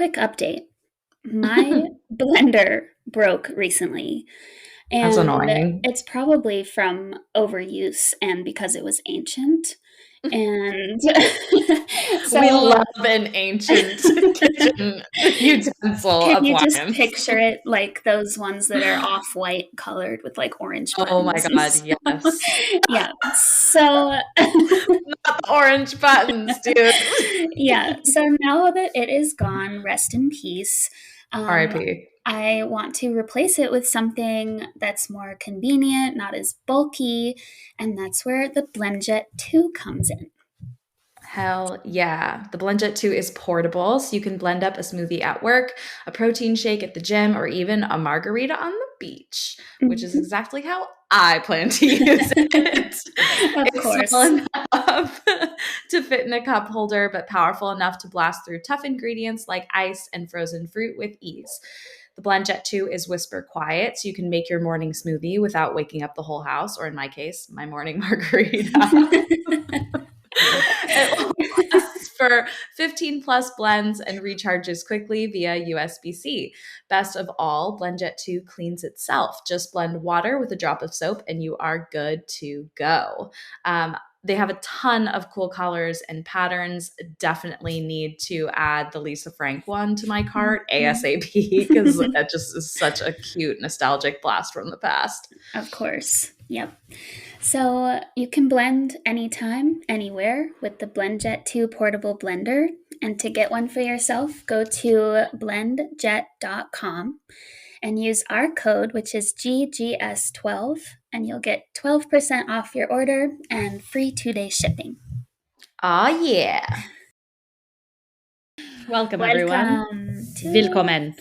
quick update. My blender broke recently, That's and annoying. it's probably from overuse and because it was ancient. And We so love an ancient kitchen utensil can you just appliance. picture it like those ones that are off-white colored with like orange Oh my buttons and God, stuff? yes. Yeah. So Not the orange buttons, dude. yeah, so now that it is gone, rest in peace. Um, RIP. I want to replace it with something that's more convenient, not as bulky, and that's where the BlendJet 2 comes in. Hell yeah. The BlendJet 2 is portable, so you can blend up a smoothie at work, a protein shake at the gym, or even a margarita on the beach, which is Mhm. exactly how I plan to use it. Of It's small course. enough to fit in a cup holder, but powerful enough to blast through tough ingredients like ice and frozen fruit with ease. The BlendJet 2 is whisper quiet, so you can make your morning smoothie without waking up the whole house, or in my case, my morning margarita. It lasts for 15 plus blends and recharges quickly via USB-C. Best of all, BlendJet 2 cleans itself. Just blend water with a drop of soap and you are good to go. They have a ton of cool colors and patterns. Definitely need to add the Lisa Frank one to my cart ASAP because that just is such a cute, nostalgic blast from the past. Of course. Yep. So you can blend anytime, anywhere with the BlendJet 2 portable blender. And to get one for yourself, go to blendjet.com and use our code, which is GGS12, and you'll get 12% off your order and free 2-day shipping. Ah, yeah. Welcome, everyone. Welcome to Willkommen.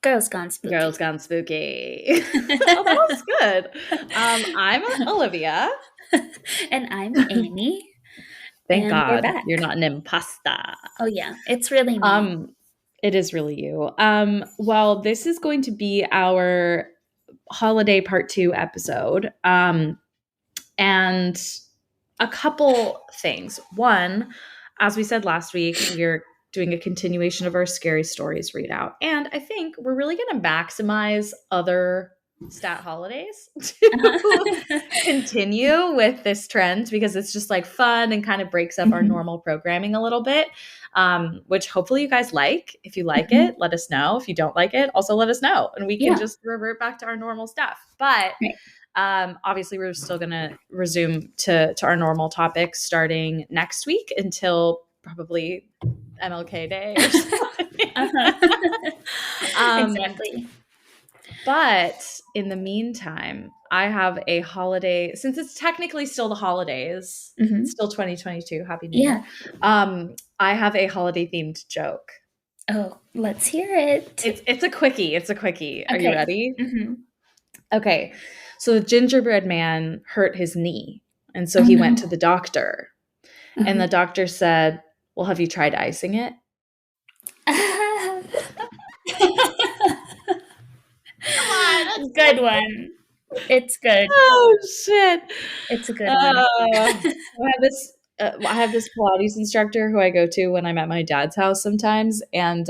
Girls Gone Spooky. Girls Gone Spooky. Oh, that was good. I'm Olivia. And I'm Amy. Thank And we're God back. you're not an imposter. Oh yeah, it's really me. It is really you. Well, this is going to be our holiday part 2 episode. And a couple things. One, as we said last week, we're doing a continuation of our scary stories readout. And I think we're really going to maximize other stat holidays to continue with this trend because it's just like fun and kind of breaks up our normal programming a little bit, which hopefully you guys like. If you like it, let us know. If you don't like it, also let us know. And we can just revert back to our normal stuff. But obviously, we're still going to resume to our normal topics starting next week until probably MLK Day or something. Exactly. But in the meantime, I have a holiday, since it's technically still the holidays, it's still 2022. Happy New Year. I have a holiday themed joke. Oh, let's hear it. It's a quickie. It's a quickie. Are you ready? Mm-hmm. Okay. So the gingerbread man hurt his knee. And so he went to the doctor. And the doctor said, well, have you tried icing it? Come on, good one. It's good. Oh shit! It's a good one. I have this Pilates instructor who I go to when I'm at my dad's house sometimes, and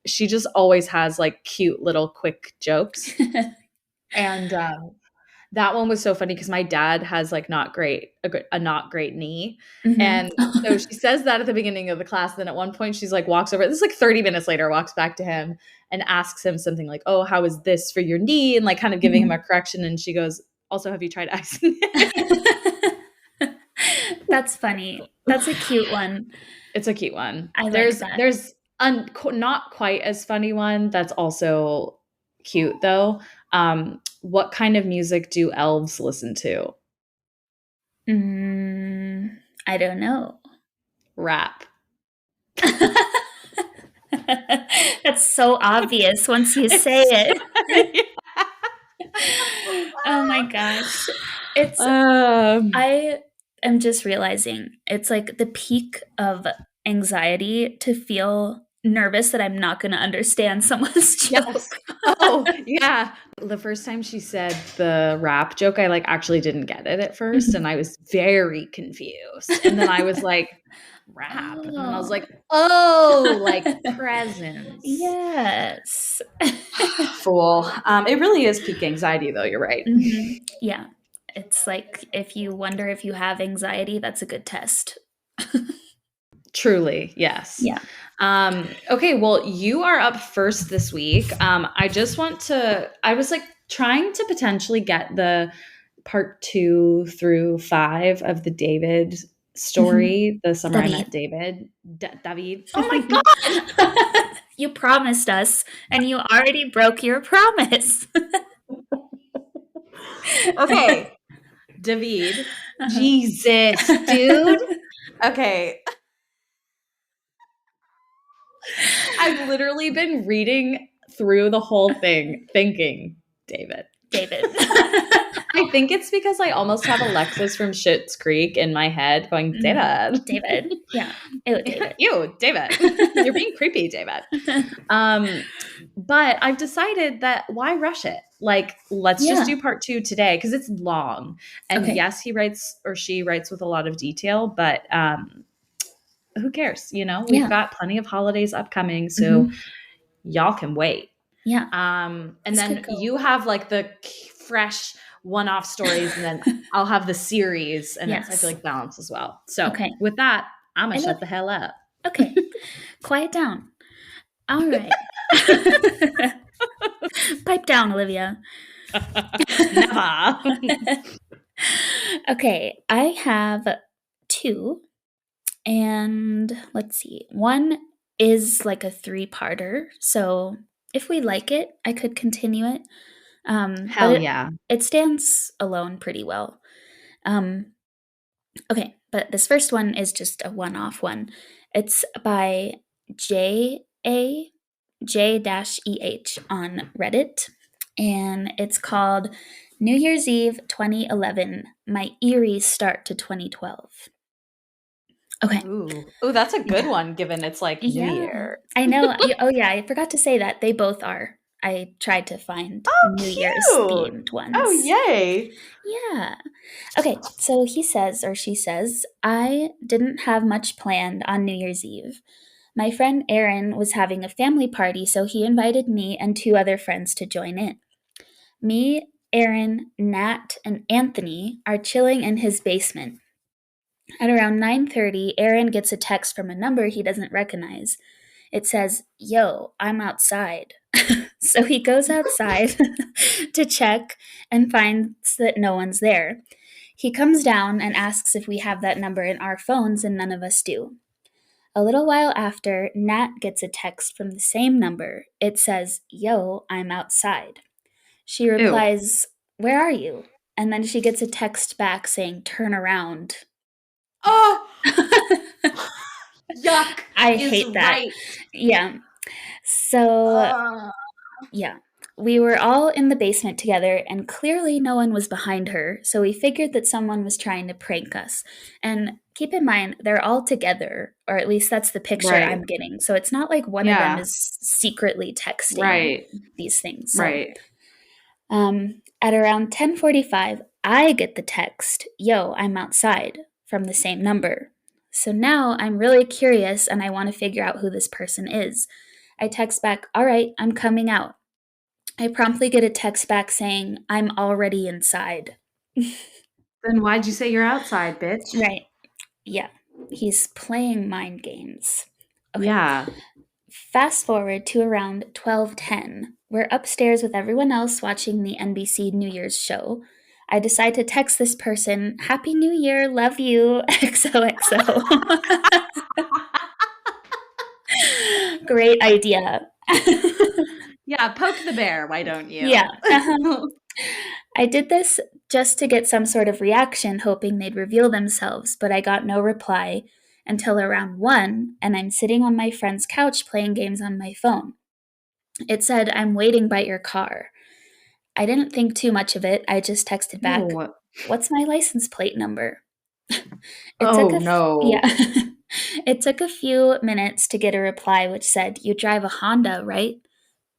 she just always has like cute little quick jokes. And that one was so funny because my dad has like a not great knee, and so she says that at the beginning of the class. Then at one point she's like walks over. This is like 30 minutes later, walks back to him and asks him something like, "Oh, how is this for your knee?" And like kind of giving him a correction. And she goes, "Also, have you tried icing it?" That's funny. That's a cute one. It's a cute one. Like that. There's not quite as funny one that's also cute though. What kind of music do elves listen to? I don't know. Rap. That's so obvious once you say it. Oh my gosh. I am just realizing it's like the peak of anxiety to feel nervous that I'm not going to understand someone's joke. Yes. Oh, yeah. The first time she said the rap joke, I like actually didn't get it at first, and I was very confused. And then I was like, rap. And then I was like, oh, like presents. Yes. Fool. It really is peak anxiety, though. You're right. Mhm. Yeah. It's like if you wonder if you have anxiety, that's a good test. Truly, yes. Yeah. Okay, well, you are up first this week. I was like trying to potentially get the part 2 through 5 of the David story, the summer I met David. David. Oh my God. You promised us and you already broke your promise. Okay. David. Jesus, dude. Okay. I've literally been reading through the whole thing thinking, David. I think it's because I almost have Alexis from Schitt's Creek in my head going, David. David. Yeah. Ew, David. You, David. You're being creepy, David. But I've decided that why rush it? Like, let's just do part 2 today because it's long. And yes, he writes or she writes with a lot of detail, but who cares? You know, we've got plenty of holidays upcoming, so y'all can wait. Yeah. And then you have like the fresh one-off stories, and then I'll have the series, and I feel like balance as well. So with that, I'm gonna shut the hell up. Okay. Quiet down. All right. Pipe down, Olivia. Never. Okay, I have 2. And let's see. One is like a 3-parter. So if we like it, I could continue it. Hell yeah. It stands alone pretty well. Okay, but this first one is just a one-off one. It's by J-E-H on Reddit. And it's called New Year's Eve 2011, My Eerie Start to 2012. Okay. Ooh, that's a good one given it's like New Year. I know. Oh, yeah. I forgot to say that. They both are. I tried to find New Year's themed ones. Oh, yay. Yeah. Okay. So he says, or she says, I didn't have much planned on New Year's Eve. My friend Aaron was having a family party, so he invited me and 2 other friends to join in. Me, Aaron, Nat, and Anthony are chilling in his basement. At around 9:30, Aaron gets a text from a number he doesn't recognize. It says, "Yo, I'm outside." So he goes outside to check and finds that no one's there. He comes down and asks if we have that number in our phones, and none of us do. A little while after, Nat gets a text from the same number. It says, "Yo, I'm outside." She replies, "Where are you?" And then she gets a text back saying, "Turn around." Oh, yuck. I hate that. Right. Yeah. So, yeah. We were all in the basement together, and clearly no one was behind her, so we figured that someone was trying to prank us. And keep in mind, they're all together, or at least that's the picture I'm getting. So it's not like one of them is secretly texting these things. So, at around 10:45, I get the text, "Yo, I'm outside," from the same number. So now I'm really curious and I want to figure out who this person is. I text back, "All right, I'm coming out." I promptly get a text back saying, "I'm already inside." Then why'd you say you're outside, bitch? Right. Yeah. He's playing mind games. Okay. Yeah. Fast forward to around 12:10. We're upstairs with everyone else watching the NBC New Year's show. I decide to text this person, "Happy New Year, love you, XOXO." Great idea. Yeah, poke the bear, why don't you? Yeah. I did this just to get some sort of reaction, hoping they'd reveal themselves, but I got no reply until around 1, and I'm sitting on my friend's couch playing games on my phone. It said, "I'm waiting by your car." I didn't think too much of it. I just texted back, "What's my license plate number?" No. Yeah. It took a few minutes to get a reply which said, "You drive a Honda, right?"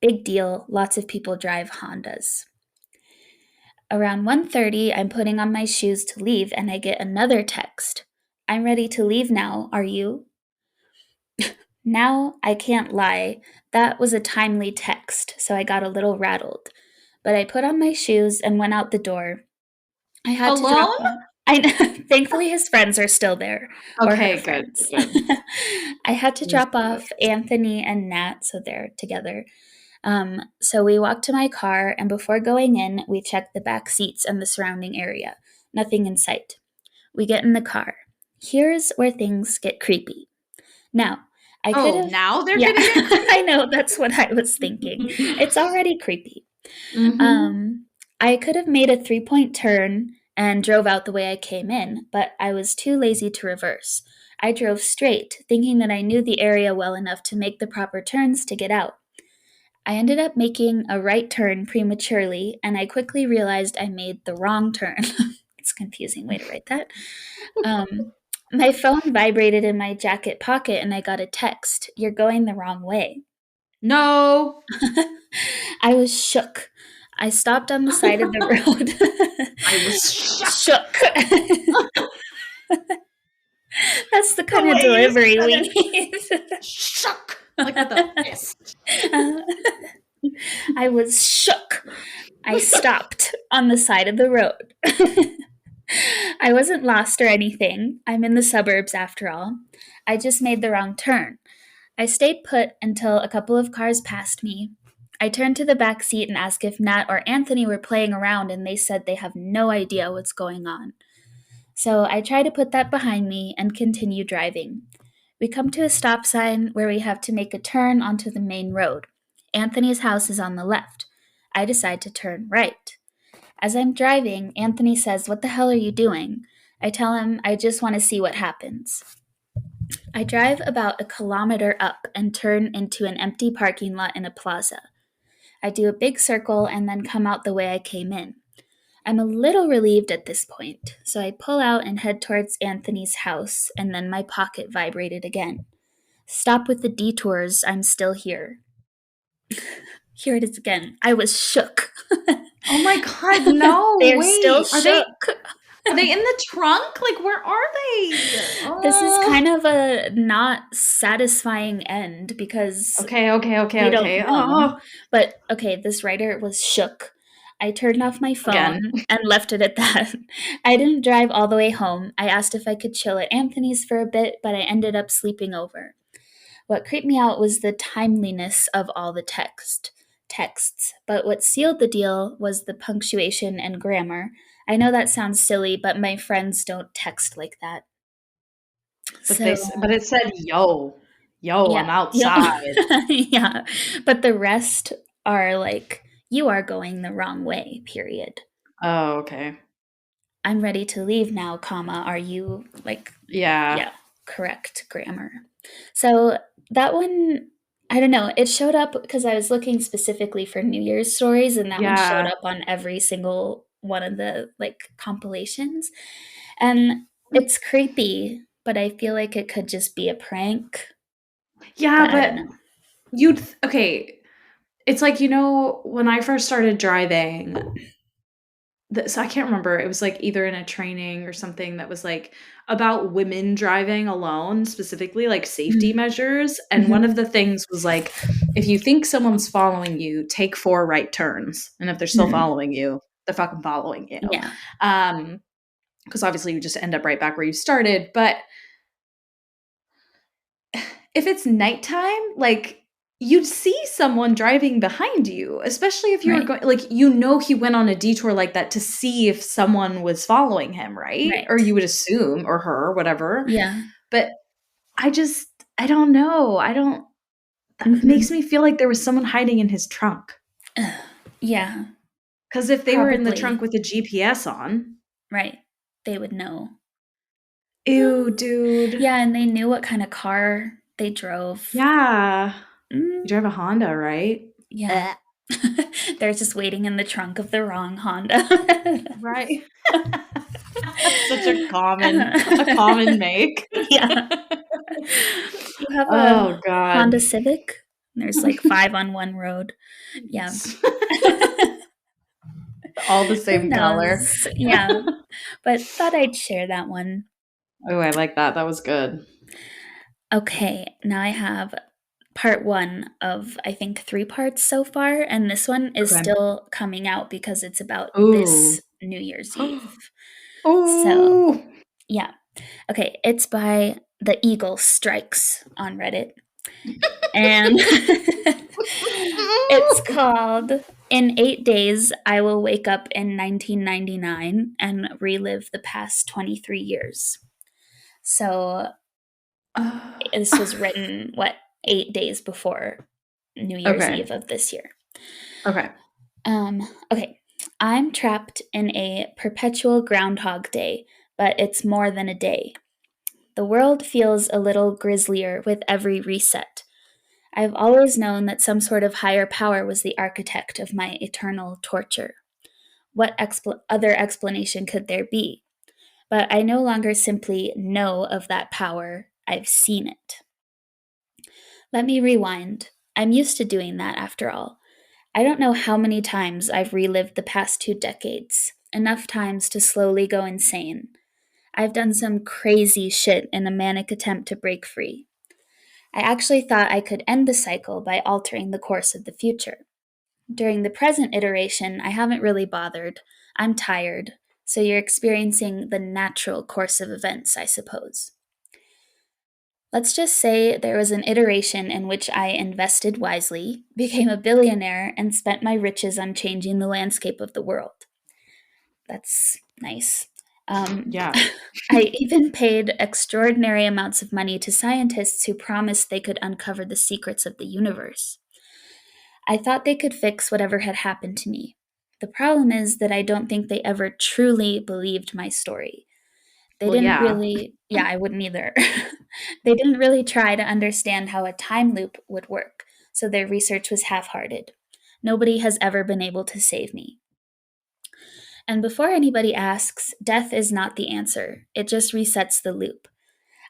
Big deal, lots of people drive Hondas. Around 1:30, I'm putting on my shoes to leave and I get another text. "I'm ready to leave now, are you?" Now, I can't lie, that was a timely text, so I got a little rattled. But I put on my shoes and went out the door. I had to drop Alone? off. Thankfully, his friends are still there, or her Okay, good, friends. good. I had to drop off Anthony and Nat, so they're together. So we walked to my car, and before going in, we checked the back seats and the surrounding area. Nothing in sight. We get in the car. Here's where things get creepy. Now, I could have. Now they're Yeah, gonna get creepy? I know, that's what I was thinking. It's already creepy. Mhm. I could have made a 3-point turn and drove out the way I came in, but I was too lazy to reverse. I drove straight, thinking that I knew the area well enough to make the proper turns to get out. I ended up making a right turn prematurely, and I quickly realized I made the wrong turn. It's a confusing way to write that. My phone vibrated in my jacket pocket, and I got a text. "You're going the wrong way." No. I was shook. I stopped on the side of the road. I was shook. That's the kind of way you delivery said we it. need. shook like with a fist. I was shook. I stopped on the side of the road. I wasn't lost or anything. I'm in the suburbs after all. I just made the wrong turn. I stayed put until a couple of cars passed me. I turned to the back seat and asked if Nat or Anthony were playing around, and they said they have no idea what's going on. So I try to put that behind me and continue driving. We come to a stop sign where we have to make a turn onto the main road. Anthony's house is on the left. I decide to turn right. As I'm driving, Anthony says, "What the hell are you doing?" I tell him I just want to see what happens. I drive about a kilometer up and turn into an empty parking lot in a plaza. I do a big circle and then come out the way I came in. I'm a little relieved at this point, so I pull out and head towards Anthony's house, and then my pocket vibrated again. "Stop with the detours, I'm still here." Here it is again. I was shook. Oh my god, no. They're wait. still Are shook. they in the trunk? Like where are they? This is kind of a not satisfying end because Okay. we don't know. But okay, this writer was shook. I turned off my phone Again. and left it at that. I didn't drive all the way home. I asked if I could chill at Anthony's for a bit, but I ended up sleeping over. What creeped me out was the timeliness of all the texts, but what sealed the deal was the punctuation and grammar. I know that sounds silly, but my friends don't text like that. But it said yo, Yeah, I'm outside. yeah, but the rest are like, "You are going the wrong way, period. Oh, okay. I'm ready to leave now, comma, are you?" Like, Yeah. correct grammar. So that one, I don't know, it showed up because I was looking specifically for New Year's stories, and that one showed up on every single one of the like compilations. And it's creepy, but I feel like it could just be a prank. Yeah, I but don't know. okay. It's like, when I first started driving, so I can't remember. It was like either in a training or something that was like about women driving alone, specifically like safety measures. And one of the things was like, if you think someone's following you, take 4 right turns. And if they're still following you, they're fucking following you. Yeah. Because obviously you just end up right back where you started. But if it's nighttime, like you'd see someone driving behind you, especially if you were going, like, he went on a detour like that to see if someone was following him, right? Or you would assume, or her, whatever. Yeah. But I don't know. It makes me feel like there was someone hiding in his trunk. Yeah. Because if they were in the trunk with a GPS on. Right. They would know. Ew, dude. Yeah, and they knew what kind of car they drove. Yeah. You drive a Honda, right? Yeah. They're just waiting in the trunk of the wrong Honda. Right. That's such a common make. Yeah. have a Oh God. Honda Civic? There's like 5 on one road. Yeah. All the Who same color. knows? Yeah. But thought I'd share that one. Oh, I like that. That was good. Okay, now I have part 1 of, I think, 3 parts so far, and this one is Okay. still coming out because it's about Ooh. this New Year's Eve. So, Oh. yeah. Okay, it's by The Eagle Strikes on Reddit. And it's called In 8 Days, I Will Wake Up in 1999 and Relive the Past 23 Years. So this was written, 8 days before New Year's Okay. Eve of this year. Okay. Okay. I'm trapped in a perpetual Groundhog Day, but it's more than a day. The world feels a little grislier with every reset. I've always known that some sort of higher power was the architect of my eternal torture. What other explanation could there be? But I no longer simply know of that power, I've seen it. Let me rewind. I'm used to doing that after all. I don't know how many times I've relived the past 2 decades, enough times to slowly go insane. I've done some crazy shit in a manic attempt to break free. I actually thought I could end the cycle by altering the course of the future. During the present iteration, I haven't really bothered. I'm tired, so you're experiencing the natural course of events, I suppose. Let's just say there was an iteration in which I invested wisely, became a billionaire, and spent my riches on changing the landscape of the world. That's nice. Yeah. I even paid extraordinary amounts of money to scientists who promised they could uncover the secrets of the universe. I thought they could fix whatever had happened to me. The problem is that I don't think they ever truly believed my story. They Well, didn't yeah. really, yeah, I wouldn't either. They didn't really try to understand how a time loop would work, so their research was half hearted. Nobody has ever been able to save me. And before anybody asks, death is not the answer, it just resets the loop.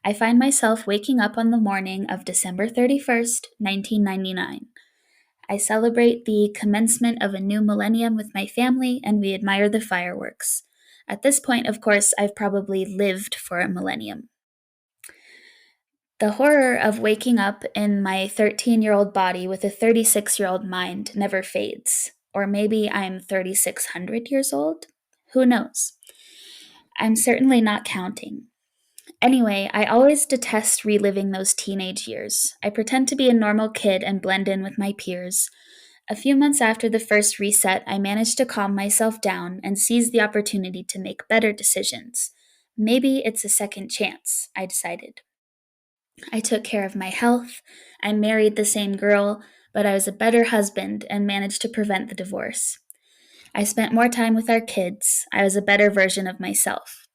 I find myself waking up on the morning of December 31st, 1999. I celebrate the commencement of a new millennium with my family, and we admire the fireworks. At this point, of course, I've probably lived for a millennium. The horror of waking up in my 13-year-old body with a 36-year-old mind never fades. Or maybe I'm 3,600 years old? Who knows? I'm certainly not counting. Anyway, I always detest reliving those teenage years. I pretend to be a normal kid and blend in with my peers. A few months after the first reset, I managed to calm myself down and seize the opportunity to make better decisions. Maybe it's a second chance, I decided. I took care of my health. I married the same girl, but I was a better husband and managed to prevent the divorce. I spent more time with our kids. I was a better version of myself.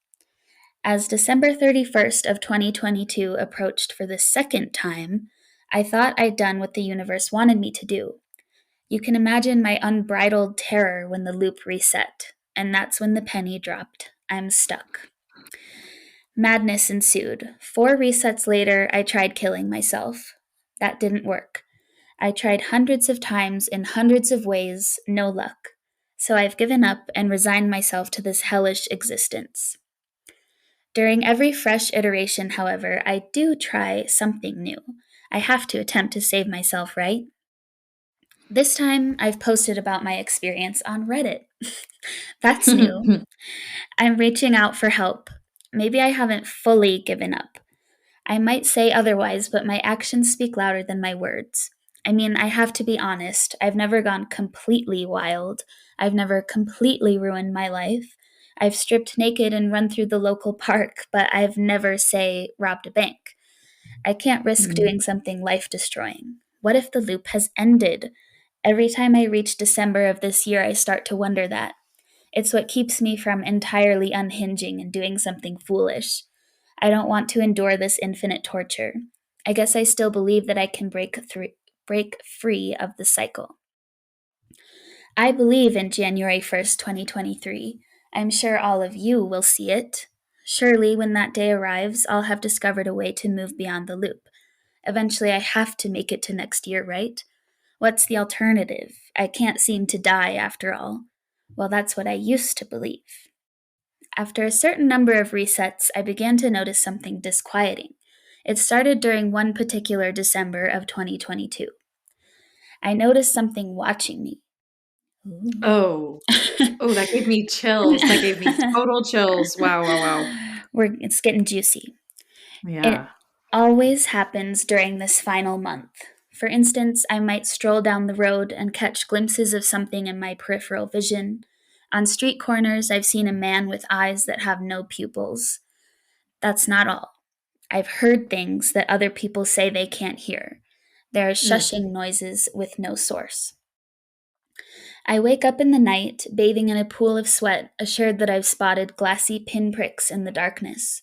As December 31st of 2022 approached for the second time, I thought I'd done what the universe wanted me to do. You can imagine my unbridled terror when the loop reset, and that's when the penny dropped. I'm stuck. Madness ensued. 4 resets later, I tried killing myself. That didn't work. I tried hundreds of times in hundreds of ways, no luck. So I've given up and resigned myself to this hellish existence. During every fresh iteration, however, I do try something new. I have to attempt to save myself, right? This time, I've posted about my experience on Reddit. That's new. I'm reaching out for help. Maybe I haven't fully given up. I might say otherwise, but my actions speak louder than my words. I mean, I have to be honest. I've never gone completely wild. I've never completely ruined my life. I've stripped naked and run through the local park, but I've never, say, robbed a bank. I can't risk doing something life destroying. What if the loop has ended? Every time I reach December of this year, I start to wonder that. It's what keeps me from entirely unhinging and doing something foolish. I don't want to endure this infinite torture. I guess I still believe that I can break free of the cycle. I believe in January 1st, 2023. I'm sure all of you will see it. Surely, when that day arrives, I'll have discovered a way to move beyond the loop. Eventually, I have to make it to next year, right? What's the alternative? I can't seem to die after all. Well, that's what I used to believe. After a certain number of resets, I began to notice something disquieting. It started during one particular December of 2022. I noticed something watching me. Oh, oh, that gave me chills. That gave me total chills. Wow, wow, wow. It's getting juicy. It Yeah. always happens during this final month. For instance, I might stroll down the road and catch glimpses of something in my peripheral vision. On street corners, I've seen a man with eyes that have no pupils. That's not all. I've heard things that other people say they can't hear. There are shushing noises with no source. I wake up in the night, bathing in a pool of sweat, assured that I've spotted glassy pinpricks in the darkness.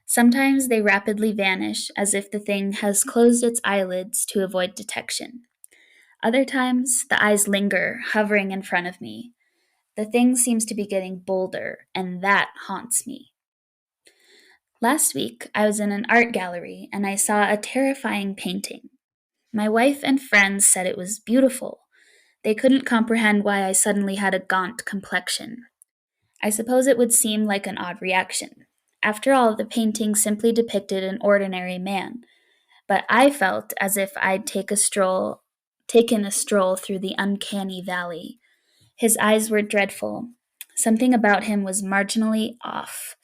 Sometimes they rapidly vanish, as if the thing has closed its eyelids to avoid detection. Other times, the eyes linger, hovering in front of me. The thing seems to be getting bolder, and that haunts me. Last week, I was in an art gallery and I saw a terrifying painting. My wife and friends said it was beautiful. They couldn't comprehend why I suddenly had a gaunt complexion. I suppose it would seem like an odd reaction. After all, the painting simply depicted an ordinary man, but I felt as if I'd taken a stroll through the uncanny valley. His eyes were dreadful. Something about him was marginally off.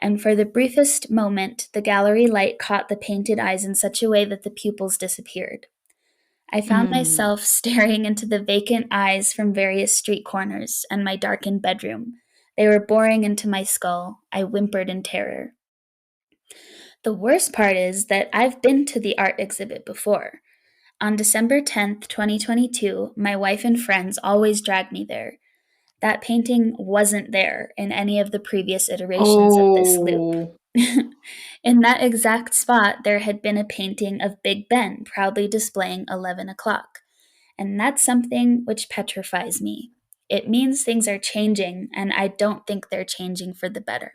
And for the briefest moment, the gallery light caught the painted eyes in such a way that the pupils disappeared. I found myself staring into the vacant eyes from various street corners and my darkened bedroom. They were boring into my skull. I whimpered in terror. The worst part is that I've been to the art exhibit before. On December 10th, 2022, my wife and friends always drag me there. That painting wasn't there in any of the previous iterations of this loop. Oh, In that exact spot, there had been a painting of Big Ben proudly displaying 11 o'clock. And that's something which petrifies me. It means things are changing, and I don't think they're changing for the better.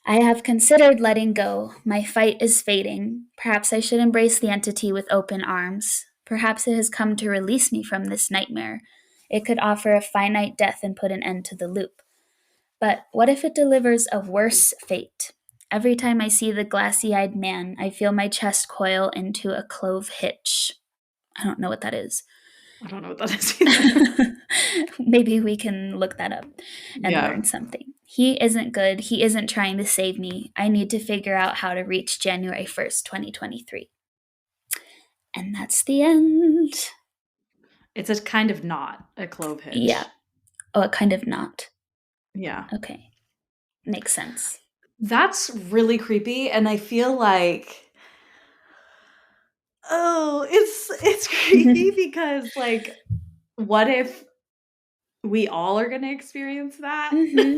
I have considered letting go. My fight is fading. Perhaps I should embrace the entity with open arms. Perhaps it has come to release me from this nightmare. It could offer a finite death and put an end to the loop. But what if it delivers a worse fate? Every time I see the glassy eyed man, I feel my chest coil into a clove hitch. I don't know what that is. I don't know what that is either. Maybe we can look that up and Yeah. learn something. He isn't good. He isn't trying to save me. I need to figure out how to reach January 1st, 2023. And that's the end. It's a kind of knot, a clove hitch. Yeah. Oh, a kind of not. Yeah. Okay. Makes sense. That's really creepy. And I feel like, oh, it's creepy because, like, what if we all are going to experience that? Mhm.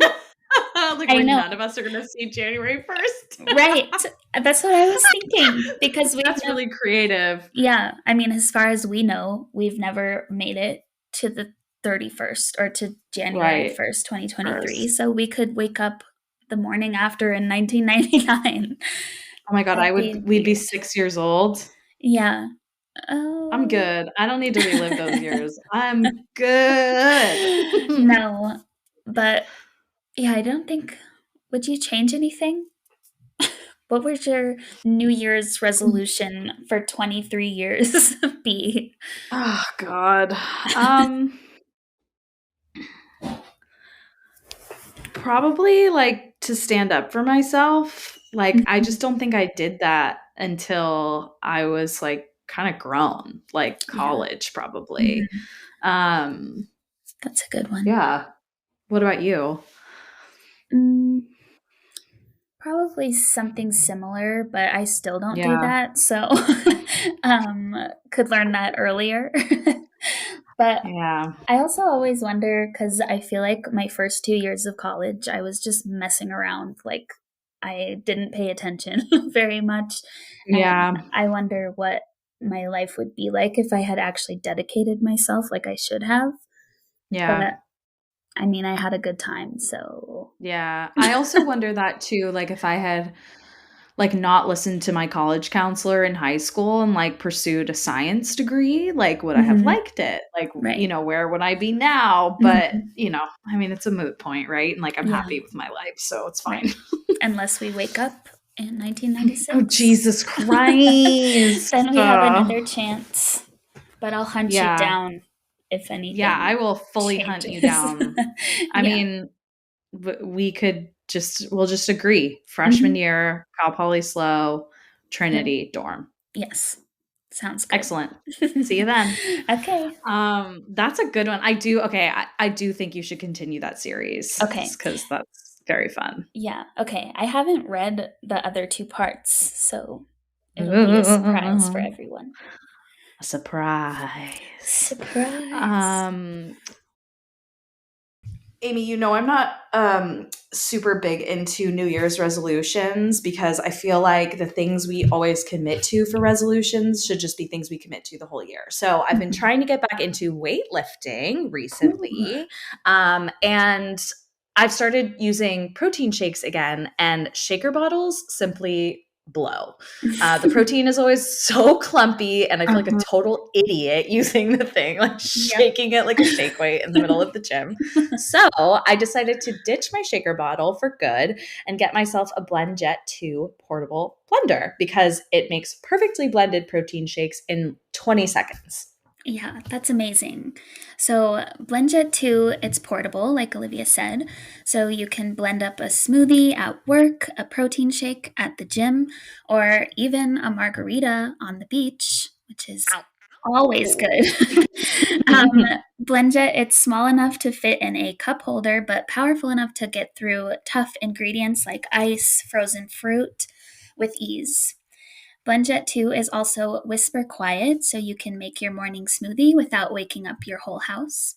Like, I where know. none of us are going to see January 1st. Right. That's what I was thinking. Because That's really creative. Yeah. I mean, as far as we know, we've never made it to the 31st or to January Right. 1st, 2023. First. So we could wake up the morning after in 1999. Oh my God, That'd be we'd be weird. 6 years old. Yeah. Oh. I'm good. I don't need to relive those years. I'm good. No. But yeah, I don't think. Would you change anything? What would your New Year's resolution for 23 years be? Oh God. Probably like to stand up for myself. Like I just don't think I did that until I was like kind of grown, like Yeah. college probably. That's a good one. Yeah. What about you? Probably something similar, but I still don't do Yeah. that. So could learn that earlier. But Yeah. I also always wonder because I feel like my first 2 years of college, I was just messing around. Like I didn't pay attention very much. Yeah. And I wonder what my life would be like if I had actually dedicated myself like I should have. Yeah. But I mean, I had a good time, so Yeah. I also wonder that too, like if I had like not listened to my college counselor in high school and like pursued a science degree, like would I have liked it? Like, Right. where would I be now? But, Mhm. I mean, it's a moot point, right? And like I'm Yeah. happy with my life, so it's fine. Right. Unless we wake up in Oh, 1996. Jesus Christ. Then we have another chance. But I'll hunt you Yeah. down if anything. Yeah, I will fully hunt you changes. down. I Yeah. mean, we'll just agree. Freshman year, Cal Poly Slow, Trinity dorm. Yes. Sounds good. Excellent. See you then. Okay. That's a good one. I do think you should continue that series. Okay. Because that's very fun. Yeah. Okay. I haven't read the other 2 parts, so it'll be a surprise for everyone. A surprise. Surprise. Amy, I'm not super big into New Year's resolutions because I feel like the things we always commit to for resolutions should just be things we commit to the whole year. So I've been trying to get back into weightlifting recently. And I've started using protein shakes again, and shaker bottles simply blow. The protein is always so clumpy, and I feel like a total idiot using the thing, like shaking it like a shake weight in the middle of the gym. So I decided to ditch my shaker bottle for good and get myself a BlendJet 2 portable blender because it makes perfectly blended protein shakes in 20 seconds. Yeah, that's amazing. So, BlendJet 2, it's portable, like Olivia said. So, you can blend up a smoothie at work, a protein shake at the gym, or even a margarita on the beach, which is always good. BlendJet, it's small enough to fit in a cup holder, but powerful enough to get through tough ingredients like ice, frozen fruit with ease. BlendJet 2 is also whisper quiet, so you can make your morning smoothie without waking up your whole house.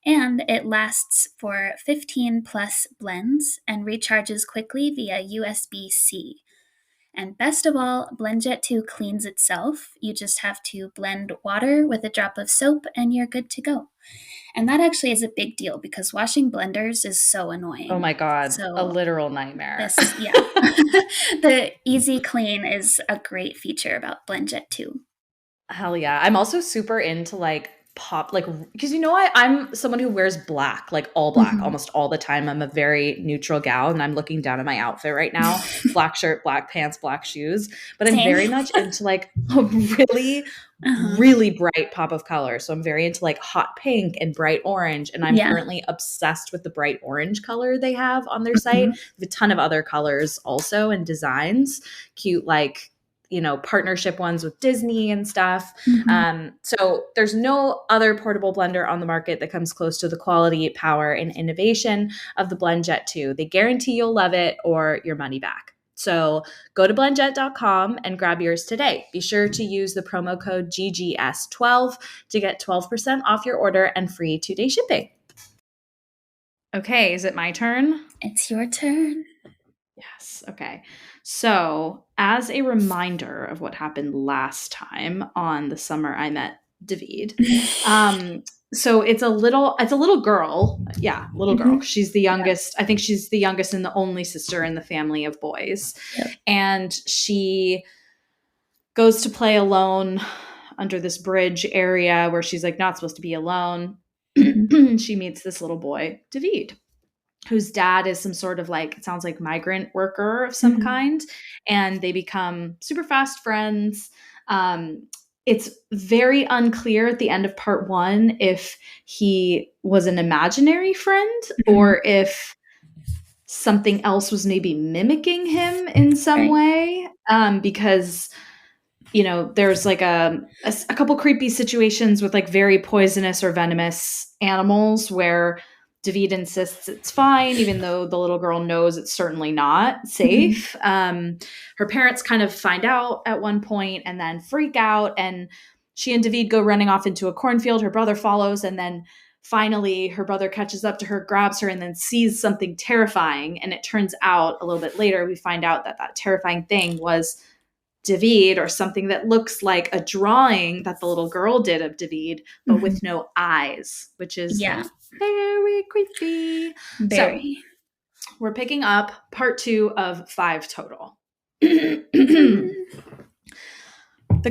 And it lasts for 15 plus blends and recharges quickly via USB C. And best of all, BlendJet 2 cleans itself. You just have to blend water with a drop of soap and you're good to go. And that actually is a big deal because washing blenders is so annoying. Oh my God, So a literal nightmare. The easy clean is a great feature about BlendJet 2. Hell yeah. I'm also super into like pop, like, because I'm someone who wears black, like all black almost all the time. I'm a very neutral gal, and I'm looking down at my outfit right now. Black shirt, black pants, black shoes. But I'm very much into like a really, really bright pop of color. So I'm very into like hot pink and bright orange. And I'm currently obsessed with the bright orange color they have on their site. They have a ton of other colors also and designs. Cute, like, partnership ones with Disney and stuff. So there's no other portable blender on the market that comes close to the quality, power, and innovation of the BlendJet 2. They guarantee you'll love it or your money back. So go to blendjet.com and grab yours today. Be sure to use the promo code GGS12 to get 12% off your order and free 2-day shipping. Okay, is it my turn? It's your turn. Yes. Okay. So, as a reminder of what happened last time on the summer I met David, so it's a little girl. Yeah, little girl. She's the youngest. I think she's the youngest and the only sister in the family of boys. And she goes to play alone under this bridge area where she's like not supposed to be alone. She meets this little boy, David, whose dad is some sort of like, it sounds like migrant worker of some kind. And they become super fast friends. It's very unclear at the end of part 1 if he was an imaginary friend or if something else was maybe mimicking him in some way. Because, there's like a couple creepy situations with like very poisonous or venomous animals where David insists it's fine, even though the little girl knows it's certainly not safe. Her parents kind of find out at one point and then freak out, and she and David go running off into a cornfield. Her brother follows, and then finally her brother catches up to her, grabs her, and then sees something terrifying. And it turns out a little bit later, we find out that that terrifying thing was David, or something that looks like a drawing that the little girl did of David, but with no eyes, which is very creepy. Very. So we're picking up part 2 of 5 total. The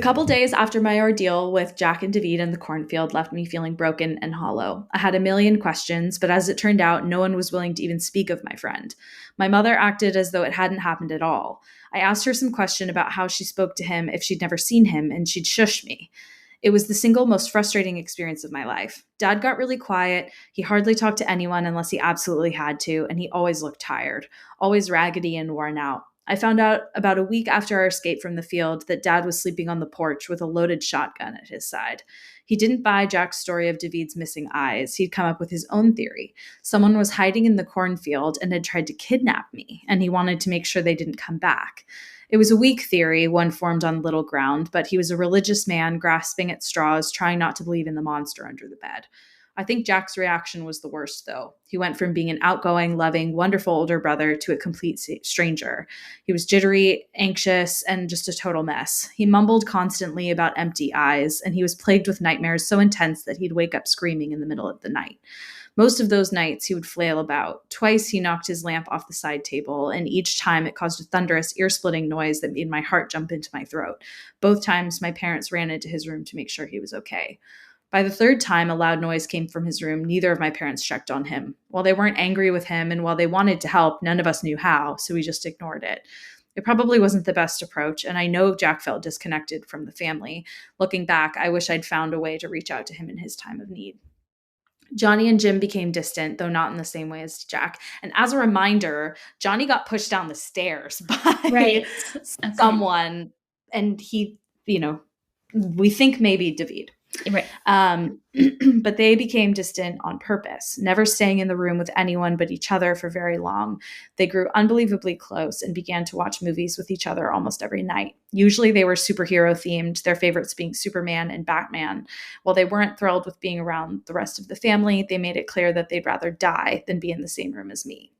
couple days after my ordeal with Jack and David in the cornfield left me feeling broken and hollow. I had a million questions, but as it turned out, no one was willing to even speak of my friend. My mother acted as though it hadn't happened at all. I asked her some question about how she spoke to him if she'd never seen him, and she'd shush me. It was the single most frustrating experience of my life. Dad got really quiet. He hardly talked to anyone unless he absolutely had to, and he always looked tired, always raggedy and worn out. I found out about a week after our escape from the field that Dad was sleeping on the porch with a loaded shotgun at his side. He didn't buy Jack's story of David's missing eyes. He'd come up with his own theory. Someone was hiding in the cornfield and had tried to kidnap me, and he wanted to make sure they didn't come back. It was a weak theory, one formed on little ground, but he was a religious man grasping at straws, trying not to believe in the monster under the bed. I think Jack's reaction was the worst, though. He went from being an outgoing, loving, wonderful older brother to a complete stranger. He was jittery, anxious, and just a total mess. He mumbled constantly about empty eyes, and he was plagued with nightmares so intense that he'd wake up screaming in the middle of the night. Most of those nights, he would flail about. Twice, he knocked his lamp off the side table, and each time it caused a thunderous, ear-splitting noise that made my heart jump into my throat. Both times, my parents ran into his room to make sure he was okay. By the third time a loud noise came from his room, neither of my parents checked on him. While they weren't angry with him and while they wanted to help, none of us knew how, so we just ignored it. It probably wasn't the best approach, and I know Jack felt disconnected from the family. Looking back, I wish I'd found a way to reach out to him in his time of need. Johnny and Jim became distant, though not in the same way as Jack. And as a reminder, Johnny got pushed down the stairs by someone, and he, we think maybe David. Right. But they became distant on purpose, never staying in the room with anyone but each other for very long. They grew unbelievably close and began to watch movies with each other almost every night. Usually they were superhero themed, their favorites being Superman and Batman. While they weren't thrilled with being around the rest of the family, they made it clear that they'd rather die than be in the same room as me.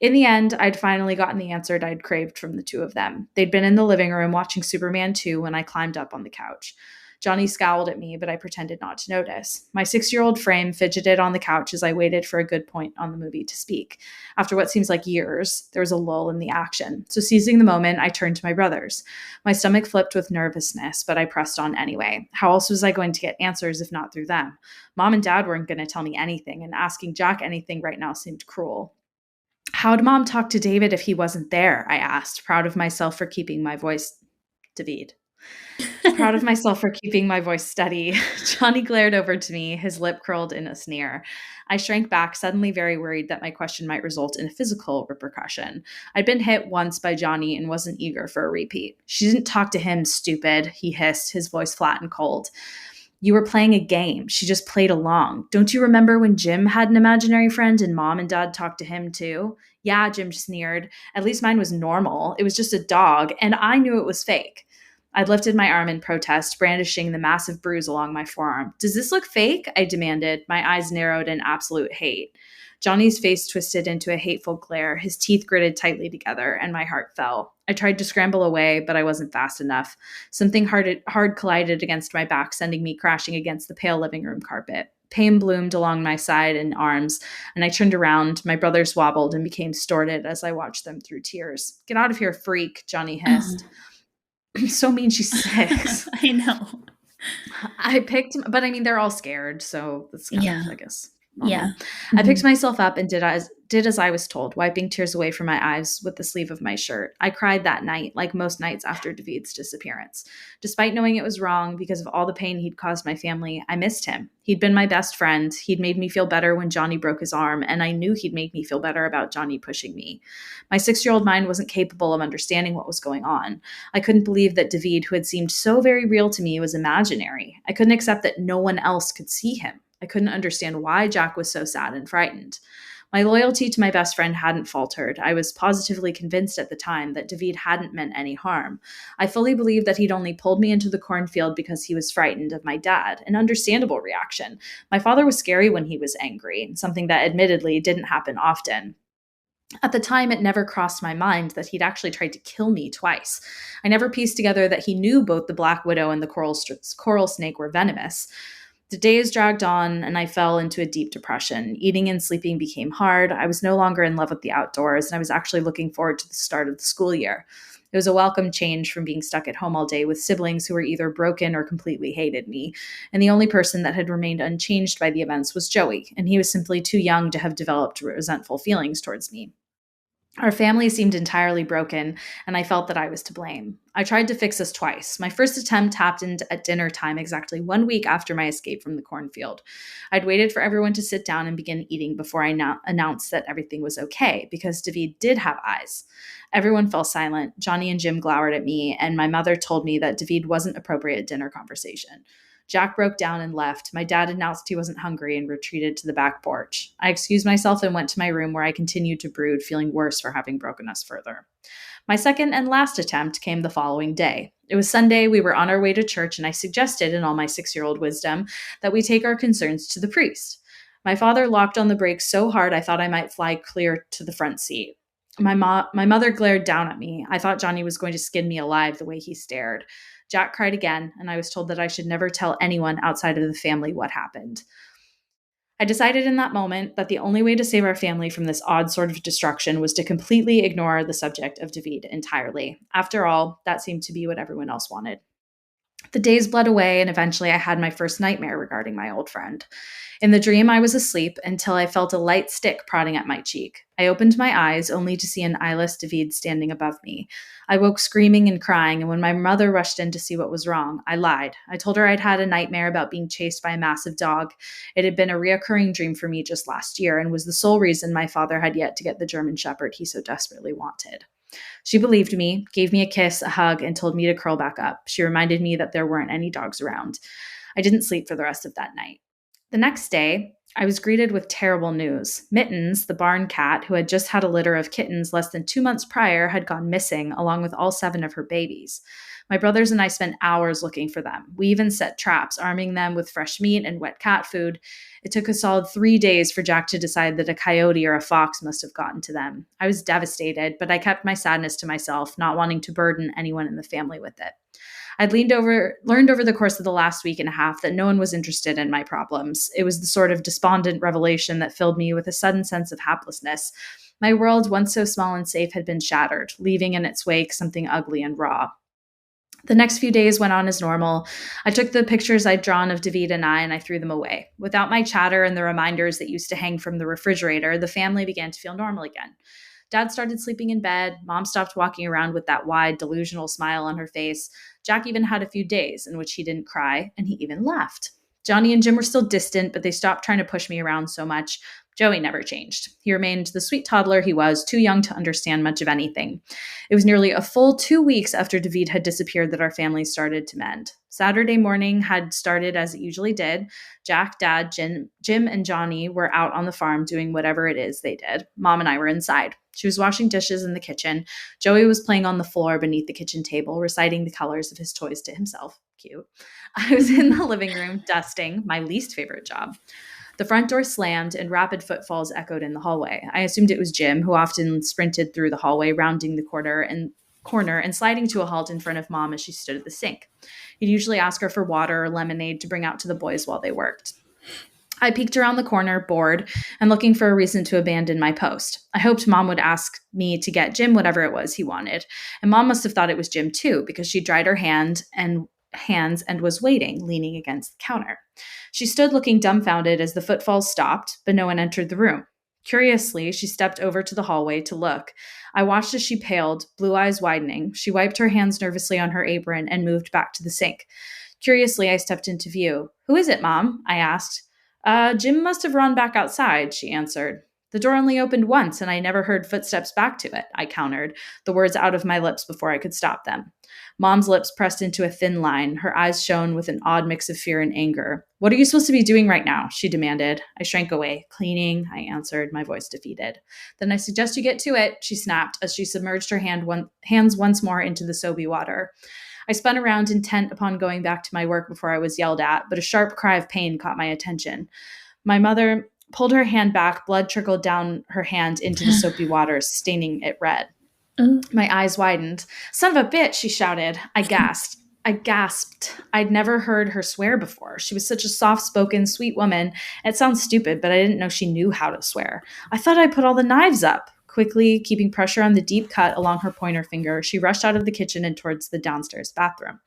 In the end, I'd finally gotten the answer I'd craved from the two of them. They'd been in the living room watching Superman 2 when I climbed up on the couch. Johnny scowled at me, but I pretended not to notice. My 6-year-old frame fidgeted on the couch as I waited for a good point on the movie to speak. After what seems like years, there was a lull in the action. So seizing the moment, I turned to my brothers. My stomach flipped with nervousness, but I pressed on anyway. How else was I going to get answers if not through them? Mom and Dad weren't going to tell me anything, and asking Jack anything right now seemed cruel. How'd Mom talk to David if he wasn't there? I asked, proud of myself for keeping my voice. David. Proud of myself for keeping my voice steady. Johnny glared over to me, his lip curled in a sneer. I shrank back, suddenly very worried that my question might result in a physical repercussion. I'd been hit once by Johnny and wasn't eager for a repeat. She didn't talk to him, stupid, he hissed, his voice flat and cold. You were playing a game. She just played along. Don't you remember when Jim had an imaginary friend and Mom and Dad talked to him too? Yeah, Jim sneered. At least mine was normal. It was just a dog, and I knew it was fake. I'd lifted my arm in protest, brandishing the massive bruise along my forearm. Does this look fake? I demanded, my eyes narrowed in absolute hate. Johnny's face twisted into a hateful glare, his teeth gritted tightly together, and my heart fell. I tried to scramble away, but I wasn't fast enough. Something hard collided against my back, sending me crashing against the pale living room carpet. Pain bloomed along my side and arms, and I turned around. My brothers wobbled and became distorted as I watched them through tears. Get out of here, freak, Johnny hissed. So mean, she's 6. I know. I picked, but I mean, they're all scared, so that's kind of, I guess, normal. Yeah. I picked myself up and did as I was told, wiping tears away from my eyes with the sleeve of my shirt. I cried that night, like most nights after David's disappearance. Despite knowing it was wrong because of all the pain he'd caused my family, I missed him. He'd been my best friend. He'd made me feel better when Johnny broke his arm, and I knew he'd make me feel better about Johnny pushing me. My 6-year-old mind wasn't capable of understanding what was going on. I couldn't believe that David, who had seemed so very real to me, was imaginary. I couldn't accept that no one else could see him. I couldn't understand why Jack was so sad and frightened. My loyalty to my best friend hadn't faltered. I was positively convinced at the time that David hadn't meant any harm. I fully believed that he'd only pulled me into the cornfield because he was frightened of my dad, an understandable reaction. My father was scary when he was angry, something that admittedly didn't happen often. At the time, it never crossed my mind that he'd actually tried to kill me twice. I never pieced together that he knew both the black widow and the coral snake were venomous. The days dragged on, and I fell into a deep depression. Eating and sleeping became hard. I was no longer in love with the outdoors, and I was actually looking forward to the start of the school year. It was a welcome change from being stuck at home all day with siblings who were either broken or completely hated me. And the only person that had remained unchanged by the events was Joey, and he was simply too young to have developed resentful feelings towards me. Our family seemed entirely broken, and I felt that I was to blame. I tried to fix this twice. My first attempt happened at dinner time exactly 1 week after my escape from the cornfield. I'd waited for everyone to sit down and begin eating before I announced that everything was okay, because David did have eyes. Everyone fell silent. Johnny and Jim glowered at me, and my mother told me that David wasn't appropriate dinner conversation. Jack broke down and left. My dad announced he wasn't hungry and retreated to the back porch. I excused myself and went to my room, where I continued to brood, feeling worse for having broken us further. My second and last attempt came the following day. It was Sunday. We were on our way to church, and I suggested, in all my 6-year-old wisdom, that we take our concerns to the priest. My father locked on the brakes so hard I thought I might fly clear to the front seat. My mother glared down at me. I thought Johnny was going to skin me alive the way he stared. Jack cried again, and I was told that I should never tell anyone outside of the family what happened. I decided in that moment that the only way to save our family from this odd sort of destruction was to completely ignore the subject of David entirely. After all, that seemed to be what everyone else wanted. The days bled away, and eventually I had my first nightmare regarding my old friend. In the dream, I was asleep until I felt a light stick prodding at my cheek. I opened my eyes only to see an eyeless David standing above me. I woke screaming and crying, and when my mother rushed in to see what was wrong, I lied. I told her I'd had a nightmare about being chased by a massive dog. It had been a reoccurring dream for me just last year, and was the sole reason my father had yet to get the German Shepherd he so desperately wanted. She believed me, gave me a kiss, a hug, and told me to curl back up. She reminded me that there weren't any dogs around. I didn't sleep for the rest of that night. The next day, I was greeted with terrible news. Mittens, the barn cat, who had just had a litter of kittens less than 2 months prior, had gone missing, along with all 7 of her babies. My brothers and I spent hours looking for them. We even set traps, arming them with fresh meat and wet cat food. It took a solid 3 days for Jack to decide that a coyote or a fox must have gotten to them. I was devastated, but I kept my sadness to myself, not wanting to burden anyone in the family with it. I'd learned over the course of the last week and a half that no one was interested in my problems. It was the sort of despondent revelation that filled me with a sudden sense of haplessness. My world, once so small and safe, had been shattered, leaving in its wake something ugly and raw. The next few days went on as normal. I took the pictures I'd drawn of David and I threw them away. Without my chatter and the reminders that used to hang from the refrigerator, the family began to feel normal again. Dad started sleeping in bed. Mom stopped walking around with that wide, delusional smile on her face. Jack even had a few days in which he didn't cry, and he even laughed. Johnny and Jim were still distant, but they stopped trying to push me around so much. Joey never changed. He remained the sweet toddler he was, too young to understand much of anything. It was nearly a full 2 weeks after David had disappeared that our family started to mend. Saturday morning had started as it usually did. Jack, Dad, Jim, and Johnny were out on the farm doing whatever it is they did. Mom and I were inside. She was washing dishes in the kitchen. Joey was playing on the floor beneath the kitchen table, reciting the colors of his toys to himself. Cute. I was in the living room, dusting, my least favorite job. The front door slammed and rapid footfalls echoed in the hallway. I assumed it was Jim, who often sprinted through the hallway, rounding the corner and sliding to a halt in front of Mom as she stood at the sink. He'd usually ask her for water or lemonade to bring out to the boys while they worked. I peeked around the corner, bored, and looking for a reason to abandon my post. I hoped Mom would ask me to get Jim whatever it was he wanted. And Mom must have thought it was Jim too, because she dried her hands and was waiting, leaning against the counter. She stood looking dumbfounded as the footfalls stopped, but no one entered the room. Curiously, she stepped over to the hallway to look. I watched as she paled, blue eyes widening. She wiped her hands nervously on her apron and moved back to the sink. Curiously, I stepped into view. "Who is it, Mom?" I asked. Jim must have run back outside," she answered. "The door only opened once, and I never heard footsteps back to it," I countered, the words out of my lips before I could stop them. Mom's lips pressed into a thin line. Her eyes shone with an odd mix of fear and anger. "What are you supposed to be doing right now?" she demanded. I shrank away. "Cleaning," I answered, my voice defeated. "Then I suggest you get to it," she snapped as she submerged her hands once more into the soapy water. I spun around, intent upon going back to my work before I was yelled at, but a sharp cry of pain caught my attention. My mother pulled her hand back. Blood trickled down her hand into the soapy water, staining it red. My eyes widened. "Son of a bitch," she shouted. I gasped. I'd never heard her swear before. She was such a soft-spoken, sweet woman. It sounds stupid, but I didn't know she knew how to swear. "I thought I put all the knives up." Quickly keeping pressure on the deep cut along her pointer finger, she rushed out of the kitchen and towards the downstairs bathroom.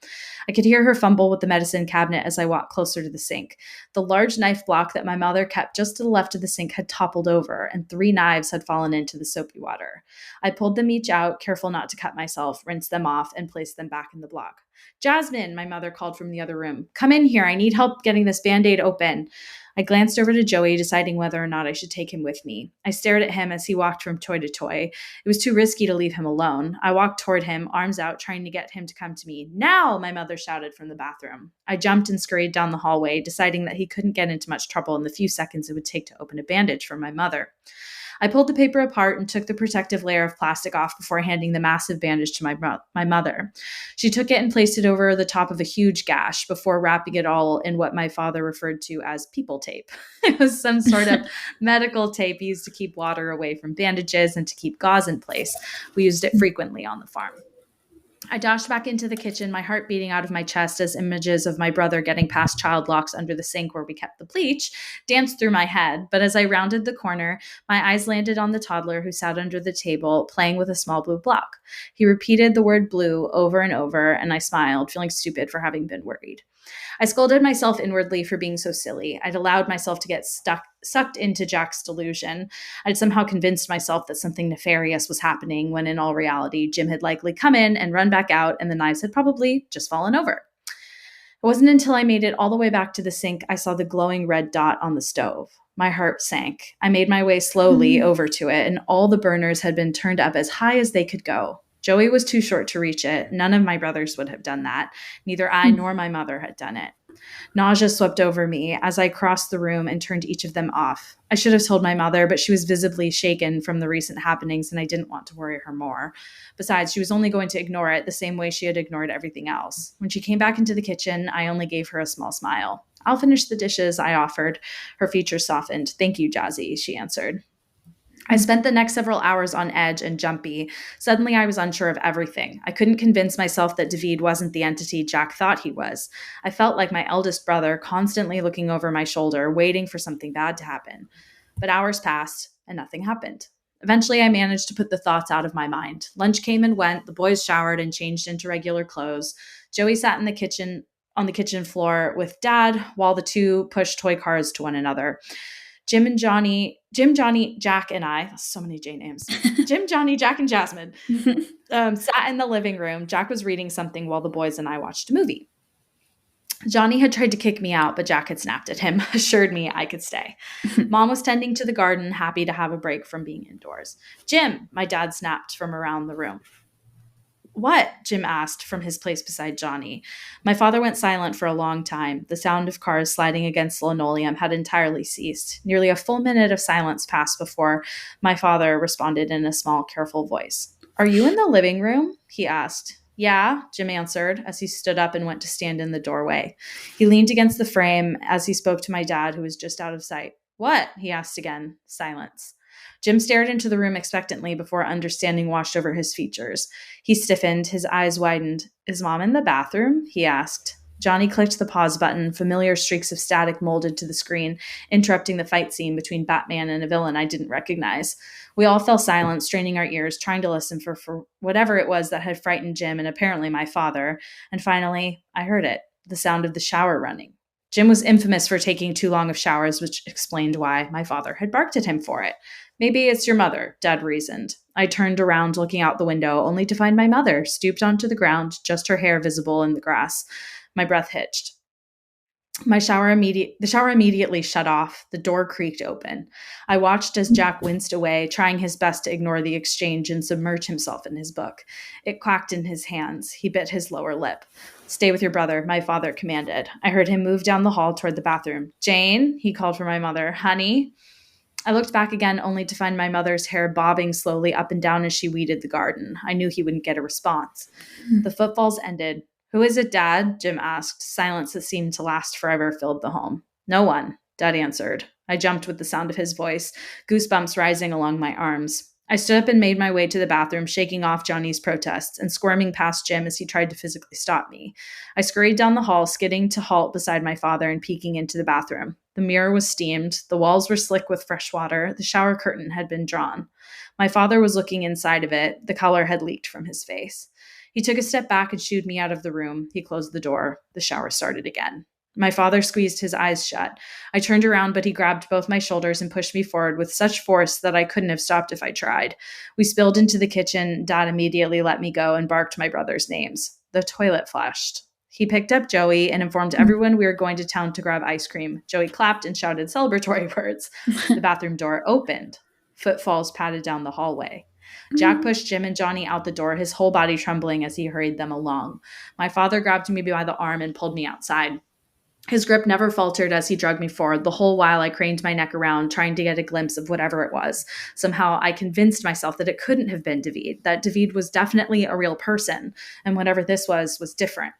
I could hear her fumble with the medicine cabinet as I walked closer to the sink. The large knife block that my mother kept just to the left of the sink had toppled over, and 3 knives had fallen into the soapy water. I pulled them each out, careful not to cut myself, rinsed them off, and placed them back in the block. "Jasmine," my mother called from the other room. "Come in here. I need help getting this Band-Aid open." I glanced over to Joey, deciding whether or not I should take him with me. I stared at him as he walked from toy to toy. It was too risky to leave him alone. I walked toward him, arms out, trying to get him to come to me. "Now!" my mother shouted from the bathroom. I jumped and scurried down the hallway, deciding that he couldn't get into much trouble in the few seconds it would take to open a bandage for my mother. I pulled the paper apart and took the protective layer of plastic off before handing the massive bandage to my mother. She took it and placed it over the top of a huge gash before wrapping it all in what my father referred to as people tape. It was some sort of medical tape used to keep water away from bandages and to keep gauze in place. We used it frequently on the farm. I dashed back into the kitchen, my heart beating out of my chest as images of my brother getting past child locks under the sink where we kept the bleach danced through my head. But as I rounded the corner, my eyes landed on the toddler who sat under the table playing with a small blue block. He repeated the word blue over and over, and I smiled, feeling stupid for having been worried. I scolded myself inwardly for being so silly. I'd allowed myself to get sucked into Jack's delusion. I'd somehow convinced myself that something nefarious was happening when in all reality, Jim had likely come in and run back out and the knives had probably just fallen over. It wasn't until I made it all the way back to the sink I saw the glowing red dot on the stove. My heart sank. I made my way slowly over to it, and all the burners had been turned up as high as they could go. Joey was too short to reach it. None of my brothers would have done that. Neither I nor my mother had done it. Nausea swept over me as I crossed the room and turned each of them off. I should have told my mother, but she was visibly shaken from the recent happenings and I didn't want to worry her more. Besides, she was only going to ignore it the same way she had ignored everything else. When she came back into the kitchen, I only gave her a small smile. "I'll finish the dishes," I offered. Her features softened. "Thank you, Jazzy," she answered. I spent the next several hours on edge and jumpy. Suddenly, I was unsure of everything. I couldn't convince myself that David wasn't the entity Jack thought he was. I felt like my eldest brother, constantly looking over my shoulder, waiting for something bad to happen. But hours passed, and nothing happened. Eventually, I managed to put the thoughts out of my mind. Lunch came and went. The boys showered and changed into regular clothes. Joey sat in the kitchen on the kitchen floor with Dad, while the two pushed toy cars to one another. Jim, Johnny, Jack, and I, that's so many J names. Jim, Johnny, Jack, and Jasmine sat in the living room. Jack was reading something while the boys and I watched a movie. Johnny had tried to kick me out, but Jack had snapped at him, assured me I could stay. Mom was tending to the garden, happy to have a break from being indoors. "Jim," my dad snapped from around the room. "What?" Jim asked from his place beside Johnny. My father went silent for a long time. The sound of cars sliding against the linoleum had entirely ceased. Nearly a full minute of silence passed before my father responded in a small, careful voice. "Are you in the living room?" he asked. "Yeah," Jim answered as he stood up and went to stand in the doorway. He leaned against the frame as he spoke to my dad, who was just out of sight. "What?" he asked again. Silence. Jim stared into the room expectantly before understanding washed over his features. He stiffened, his eyes widened. "Is Mom in the bathroom?" he asked. Johnny clicked the pause button. Familiar streaks of static molded to the screen, interrupting the fight scene between Batman and a villain I didn't recognize. We all fell silent, straining our ears, trying to listen for whatever it was that had frightened Jim and apparently my father. And finally, I heard it, the sound of the shower running. Jim was infamous for taking too long of showers, which explained why my father had barked at him for it. "Maybe it's your mother," Dad reasoned. I turned around, looking out the window, only to find my mother, stooped onto the ground, just her hair visible in the grass. My breath hitched. The shower immediately shut off. The door creaked open. I watched as Jack winced away, trying his best to ignore the exchange and submerge himself in his book. It quacked in his hands. He bit his lower lip. "Stay with your brother," my father commanded. I heard him move down the hall toward the bathroom. "Jane," he called for my mother. "Honey." I looked back again only to find my mother's hair bobbing slowly up and down as she weeded the garden. I knew he wouldn't get a response. The footfalls ended. "Who is it, Dad?" Jim asked. Silence that seemed to last forever filled the home. "No one," Dad answered. I jumped with the sound of his voice, goosebumps rising along my arms. I stood up and made my way to the bathroom, shaking off Johnny's protests and squirming past Jim as he tried to physically stop me. I scurried down the hall, skidding to halt beside my father and peeking into the bathroom. The mirror was steamed, the walls were slick with fresh water, the shower curtain had been drawn. My father was looking inside of it, the color had leaked from his face. He took a step back and shooed me out of the room. He closed the door. The shower started again. My father squeezed his eyes shut. I turned around, but he grabbed both my shoulders and pushed me forward with such force that I couldn't have stopped if I tried. We spilled into the kitchen. Dad immediately let me go and barked my brother's names. The toilet flushed. He picked up Joey and informed everyone we were going to town to grab ice cream. Joey clapped and shouted celebratory words. The bathroom door opened. Footfalls padded down the hallway. Jack pushed Jim and Johnny out the door, his whole body trembling as he hurried them along. My father grabbed me by the arm and pulled me outside. His grip never faltered as he dragged me forward, the whole while I craned my neck around, trying to get a glimpse of whatever it was. Somehow I convinced myself that it couldn't have been David, that David was definitely a real person, and whatever this was different.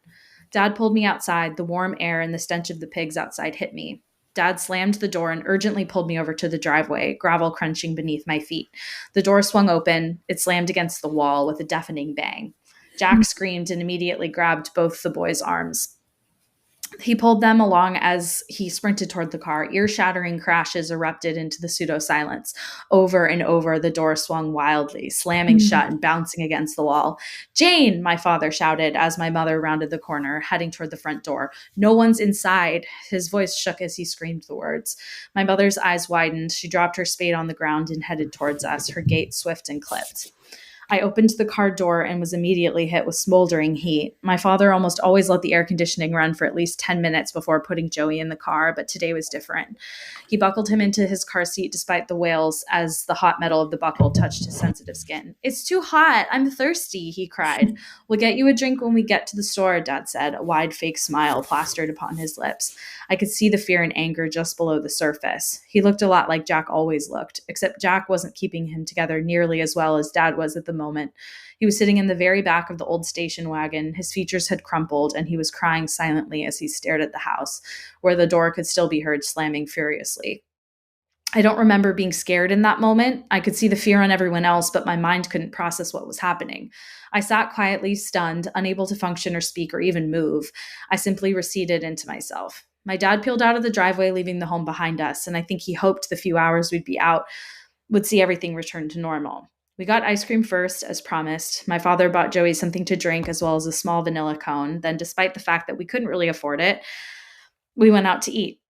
Dad pulled me outside. The warm air and the stench of the pigs outside hit me. Dad slammed the door and urgently pulled me over to the driveway, gravel crunching beneath my feet. The door swung open. It slammed against the wall with a deafening bang. Jack screamed and immediately grabbed both the boys' arms. He pulled them along as he sprinted toward the car. Ear-shattering crashes erupted into the pseudo-silence. Over and over, the door swung wildly, slamming shut and bouncing against the wall. "Jane!" my father shouted as my mother rounded the corner, heading toward the front door. "No one's inside." His voice shook as he screamed the words. My mother's eyes widened. She dropped her spade on the ground and headed towards us, her gait swift and clipped. I opened the car door and was immediately hit with smoldering heat. My father almost always let the air conditioning run for at least 10 minutes before putting Joey in the car, but today was different. He buckled him into his car seat despite the wails as the hot metal of the buckle touched his sensitive skin. "It's too hot. I'm thirsty," he cried. "We'll get you a drink when we get to the store," Dad said, a wide fake smile plastered upon his lips. I could see the fear and anger just below the surface. He looked a lot like Jack always looked, except Jack wasn't keeping him together nearly as well as Dad was at the moment. He was sitting in the very back of the old station wagon. His features had crumpled, and he was crying silently as he stared at the house, where the door could still be heard slamming furiously. I don't remember being scared in that moment. I could see the fear on everyone else, but my mind couldn't process what was happening. I sat quietly, stunned, unable to function or speak or even move. I simply receded into myself. My dad peeled out of the driveway, leaving the home behind us, and I think he hoped the few hours we'd be out would see everything return to normal. We got ice cream first, as promised. My father bought Joey something to drink as well as a small vanilla cone. Then, despite the fact that we couldn't really afford it, we went out to eat.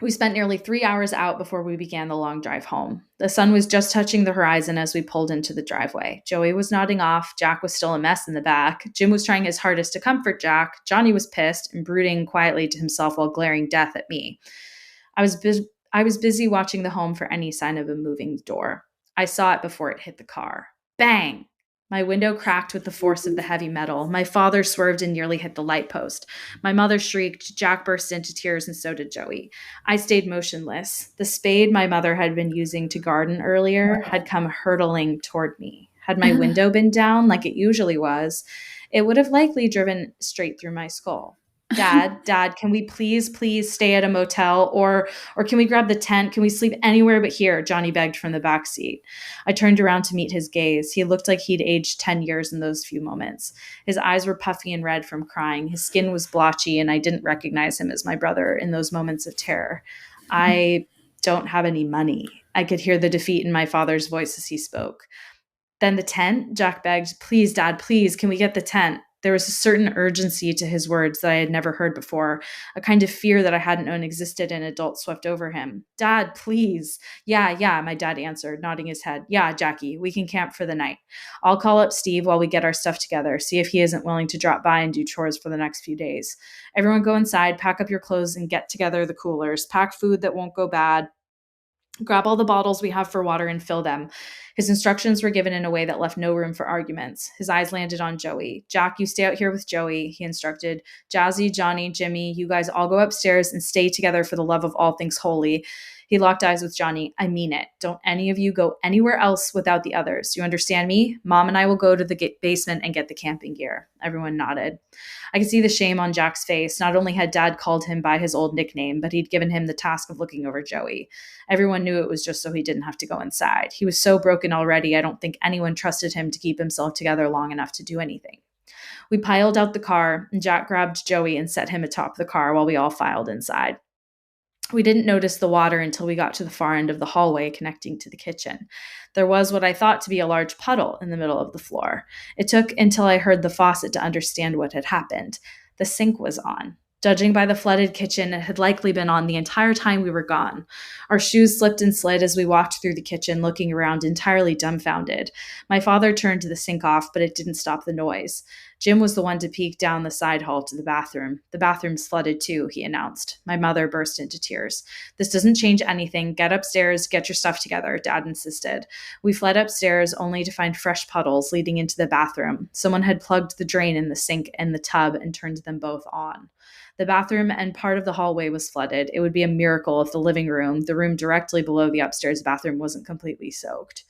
We spent nearly 3 hours out before we began the long drive home. The sun was just touching the horizon as we pulled into the driveway. Joey was nodding off. Jack was still a mess in the back. Jim was trying his hardest to comfort Jack. Johnny was pissed and brooding quietly to himself while glaring death at me. I was busy watching the home for any sign of a moving door. I saw it before it hit the car. Bang! My window cracked with the force of the heavy metal. My father swerved and nearly hit the light post. My mother shrieked. Jack burst into tears, and so did Joey. I stayed motionless. The spade my mother had been using to garden earlier had come hurtling toward me. Had my window been down like it usually was, it would have likely driven straight through my skull. Dad, can we please stay at a motel or can we grab the tent? Can we sleep anywhere but here? Johnny begged from the back seat. I turned around to meet his gaze. He looked like he'd aged 10 years in those few moments. His eyes were puffy and red from crying. His skin was blotchy, and I didn't recognize him as my brother in those moments of terror. "I don't have any money." I could hear the defeat in my father's voice as he spoke. "Then the tent?" Jack begged. "Please, Dad, please, can we get the tent?" There was a certain urgency to his words that I had never heard before. A kind of fear that I hadn't known existed in adults swept over him. "Dad, please." Yeah, my dad answered, nodding his head. "Yeah, Jackie, we can camp for the night. I'll call up Steve while we get our stuff together, see if he isn't willing to drop by and do chores for the next few days. Everyone go inside, pack up your clothes, and get together the coolers. Pack food that won't go bad. Grab all the bottles we have for water and fill them." His instructions were given in a way that left no room for arguments. His eyes landed on Joey. "Jack, you stay out here with Joey," he instructed. "Jazzy, Johnny, Jimmy, you guys all go upstairs and stay together for the love of all things holy." He locked eyes with Johnny. I mean it. Don't any of you go anywhere else without the others. You understand me? Mom and I will go to the basement and get the camping gear. Everyone nodded. I could see the shame on Jack's face. Not only had Dad called him by his old nickname, but he'd given him the task of looking over Joey. Everyone knew it was just so he didn't have to go inside. He was so broken already, I don't think anyone trusted him to keep himself together long enough to do anything. We piled out the car, and Jack grabbed Joey and set him atop the car while we all filed inside. We didn't notice the water until we got to the far end of the hallway connecting to the kitchen. There was what I thought to be a large puddle in the middle of the floor. It took until I heard the faucet to understand what had happened. The sink was on. Judging by the flooded kitchen, it had likely been on the entire time we were gone. Our shoes slipped and slid as we walked through the kitchen, looking around entirely dumbfounded. My father turned the sink off, but it didn't stop the noise. Jim was the one to peek down the side hall to the bathroom. The bathroom's flooded too, he announced. My mother burst into tears. This doesn't change anything. Get upstairs, get your stuff together, Dad insisted. We fled upstairs only to find fresh puddles leading into the bathroom. Someone had plugged the drain in the sink and the tub and turned them both on. The bathroom and part of the hallway was flooded. It would be a miracle if the living room, the room directly below the upstairs bathroom, wasn't completely soaked.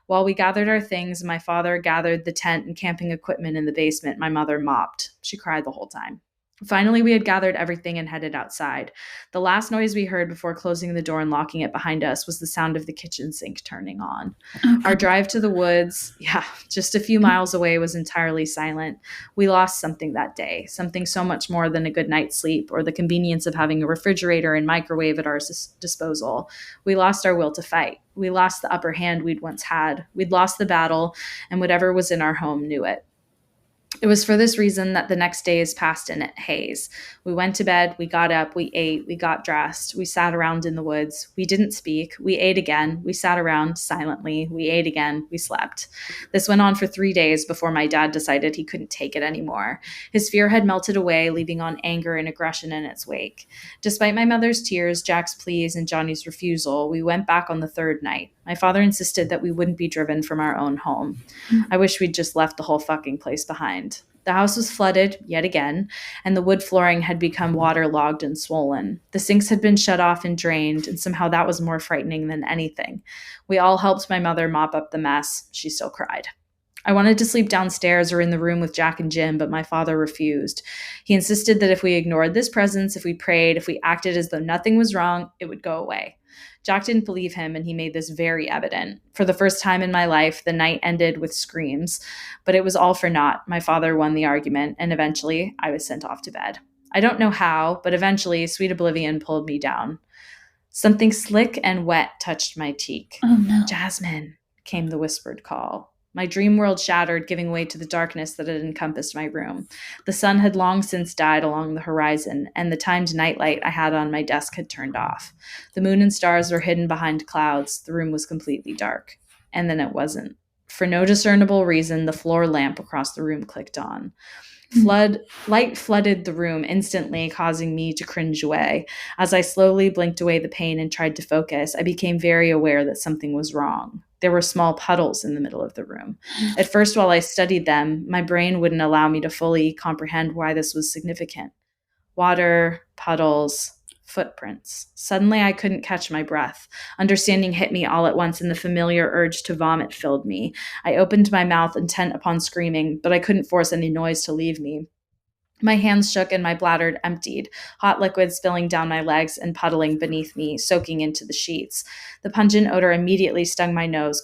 While we gathered our things, my father gathered the tent and camping equipment in the basement. My mother mopped. She cried the whole time. Finally, we had gathered everything and headed outside. The last noise we heard before closing the door and locking it behind us was the sound of the kitchen sink turning on. Okay. Our drive to the woods, just a few miles away, was entirely silent. We lost something that day, something so much more than a good night's sleep or the convenience of having a refrigerator and microwave at our disposal. We lost our will to fight. We lost the upper hand we'd once had. We'd lost the battle, and whatever was in our home knew it. It was for this reason that the next days passed in a haze. We went to bed, we got up, we ate, we got dressed, we sat around in the woods. We didn't speak. We ate again. We sat around silently. We ate again. We slept. This went on for 3 days before my dad decided he couldn't take it anymore. His fear had melted away, leaving on anger and aggression in its wake. Despite my mother's tears, Jack's pleas, and Johnny's refusal, we went back on the third night. My father insisted that we wouldn't be driven from our own home. I wish we'd just left the whole fucking place behind. The house was flooded, yet again, and the wood flooring had become waterlogged and swollen. The sinks had been shut off and drained, and somehow that was more frightening than anything. We all helped my mother mop up the mess. She still cried. I wanted to sleep downstairs or in the room with Jack and Jim, but my father refused. He insisted that if we ignored this presence, if we prayed, if we acted as though nothing was wrong, it would go away. Jack didn't believe him, and he made this very evident. For the first time in my life, the night ended with screams, but it was all for naught. My father won the argument, and eventually I was sent off to bed. I don't know how, but eventually sweet oblivion pulled me down. Something slick and wet touched my cheek. Oh no. Jasmine, came the whispered call. My dream world shattered, giving way to the darkness that had encompassed my room. The sun had long since died along the horizon, and the timed nightlight I had on my desk had turned off. The moon and stars were hidden behind clouds. The room was completely dark. And then it wasn't. For no discernible reason, the floor lamp across the room clicked on. Light flooded the room instantly, causing me to cringe away. As I slowly blinked away the pain and tried to focus, I became very aware that something was wrong. There were small puddles in the middle of the room. At first, while I studied them, my brain wouldn't allow me to fully comprehend why this was significant. Water, puddles, footprints. Suddenly, I couldn't catch my breath. Understanding hit me all at once, and the familiar urge to vomit filled me. I opened my mouth, intent upon screaming, but I couldn't force any noise to leave me. My hands shook and my bladder emptied, hot liquid spilling down my legs and puddling beneath me, soaking into the sheets. The pungent odor immediately stung my nose,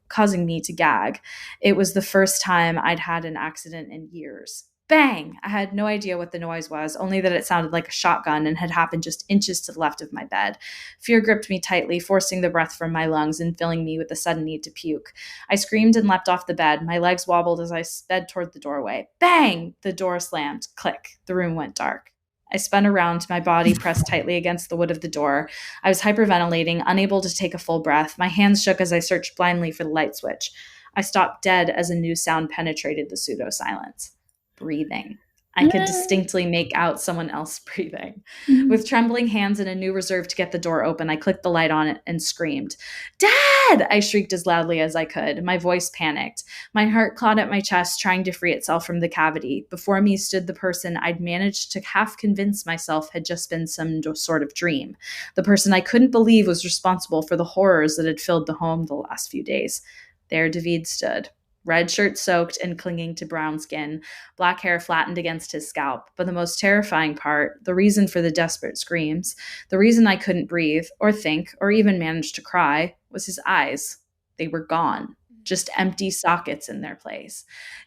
causing me to gag. It was the first time I'd had an accident in years. Bang! I had no idea what the noise was, only that it sounded like a shotgun and had happened just inches to the left of my bed. Fear gripped me tightly, forcing the breath from my lungs and filling me with a sudden need to puke. I screamed and leapt off the bed. My legs wobbled as I sped toward the doorway. Bang! The door slammed. Click. The room went dark. I spun around, my body pressed tightly against the wood of the door. I was hyperventilating, unable to take a full breath. My hands shook as I searched blindly for the light switch. I stopped dead as a new sound penetrated the pseudo-silence. Breathing. I could distinctly make out someone else breathing. With trembling hands and a new reserve to get the door open, I clicked the light on it and screamed. Dad! I shrieked as loudly as I could. My voice panicked. My heart clawed at my chest, trying to free itself from the cavity. Before me stood the person I'd managed to half convince myself had just been some sort of dream. The person I couldn't believe was responsible for the horrors that had filled the home the last few days. There David stood, red shirt soaked and clinging to brown skin, black hair flattened against his scalp. But the most terrifying part, the reason for the desperate screams, the reason I couldn't breathe or think or even manage to cry, was his eyes. They were gone, just empty sockets in their place.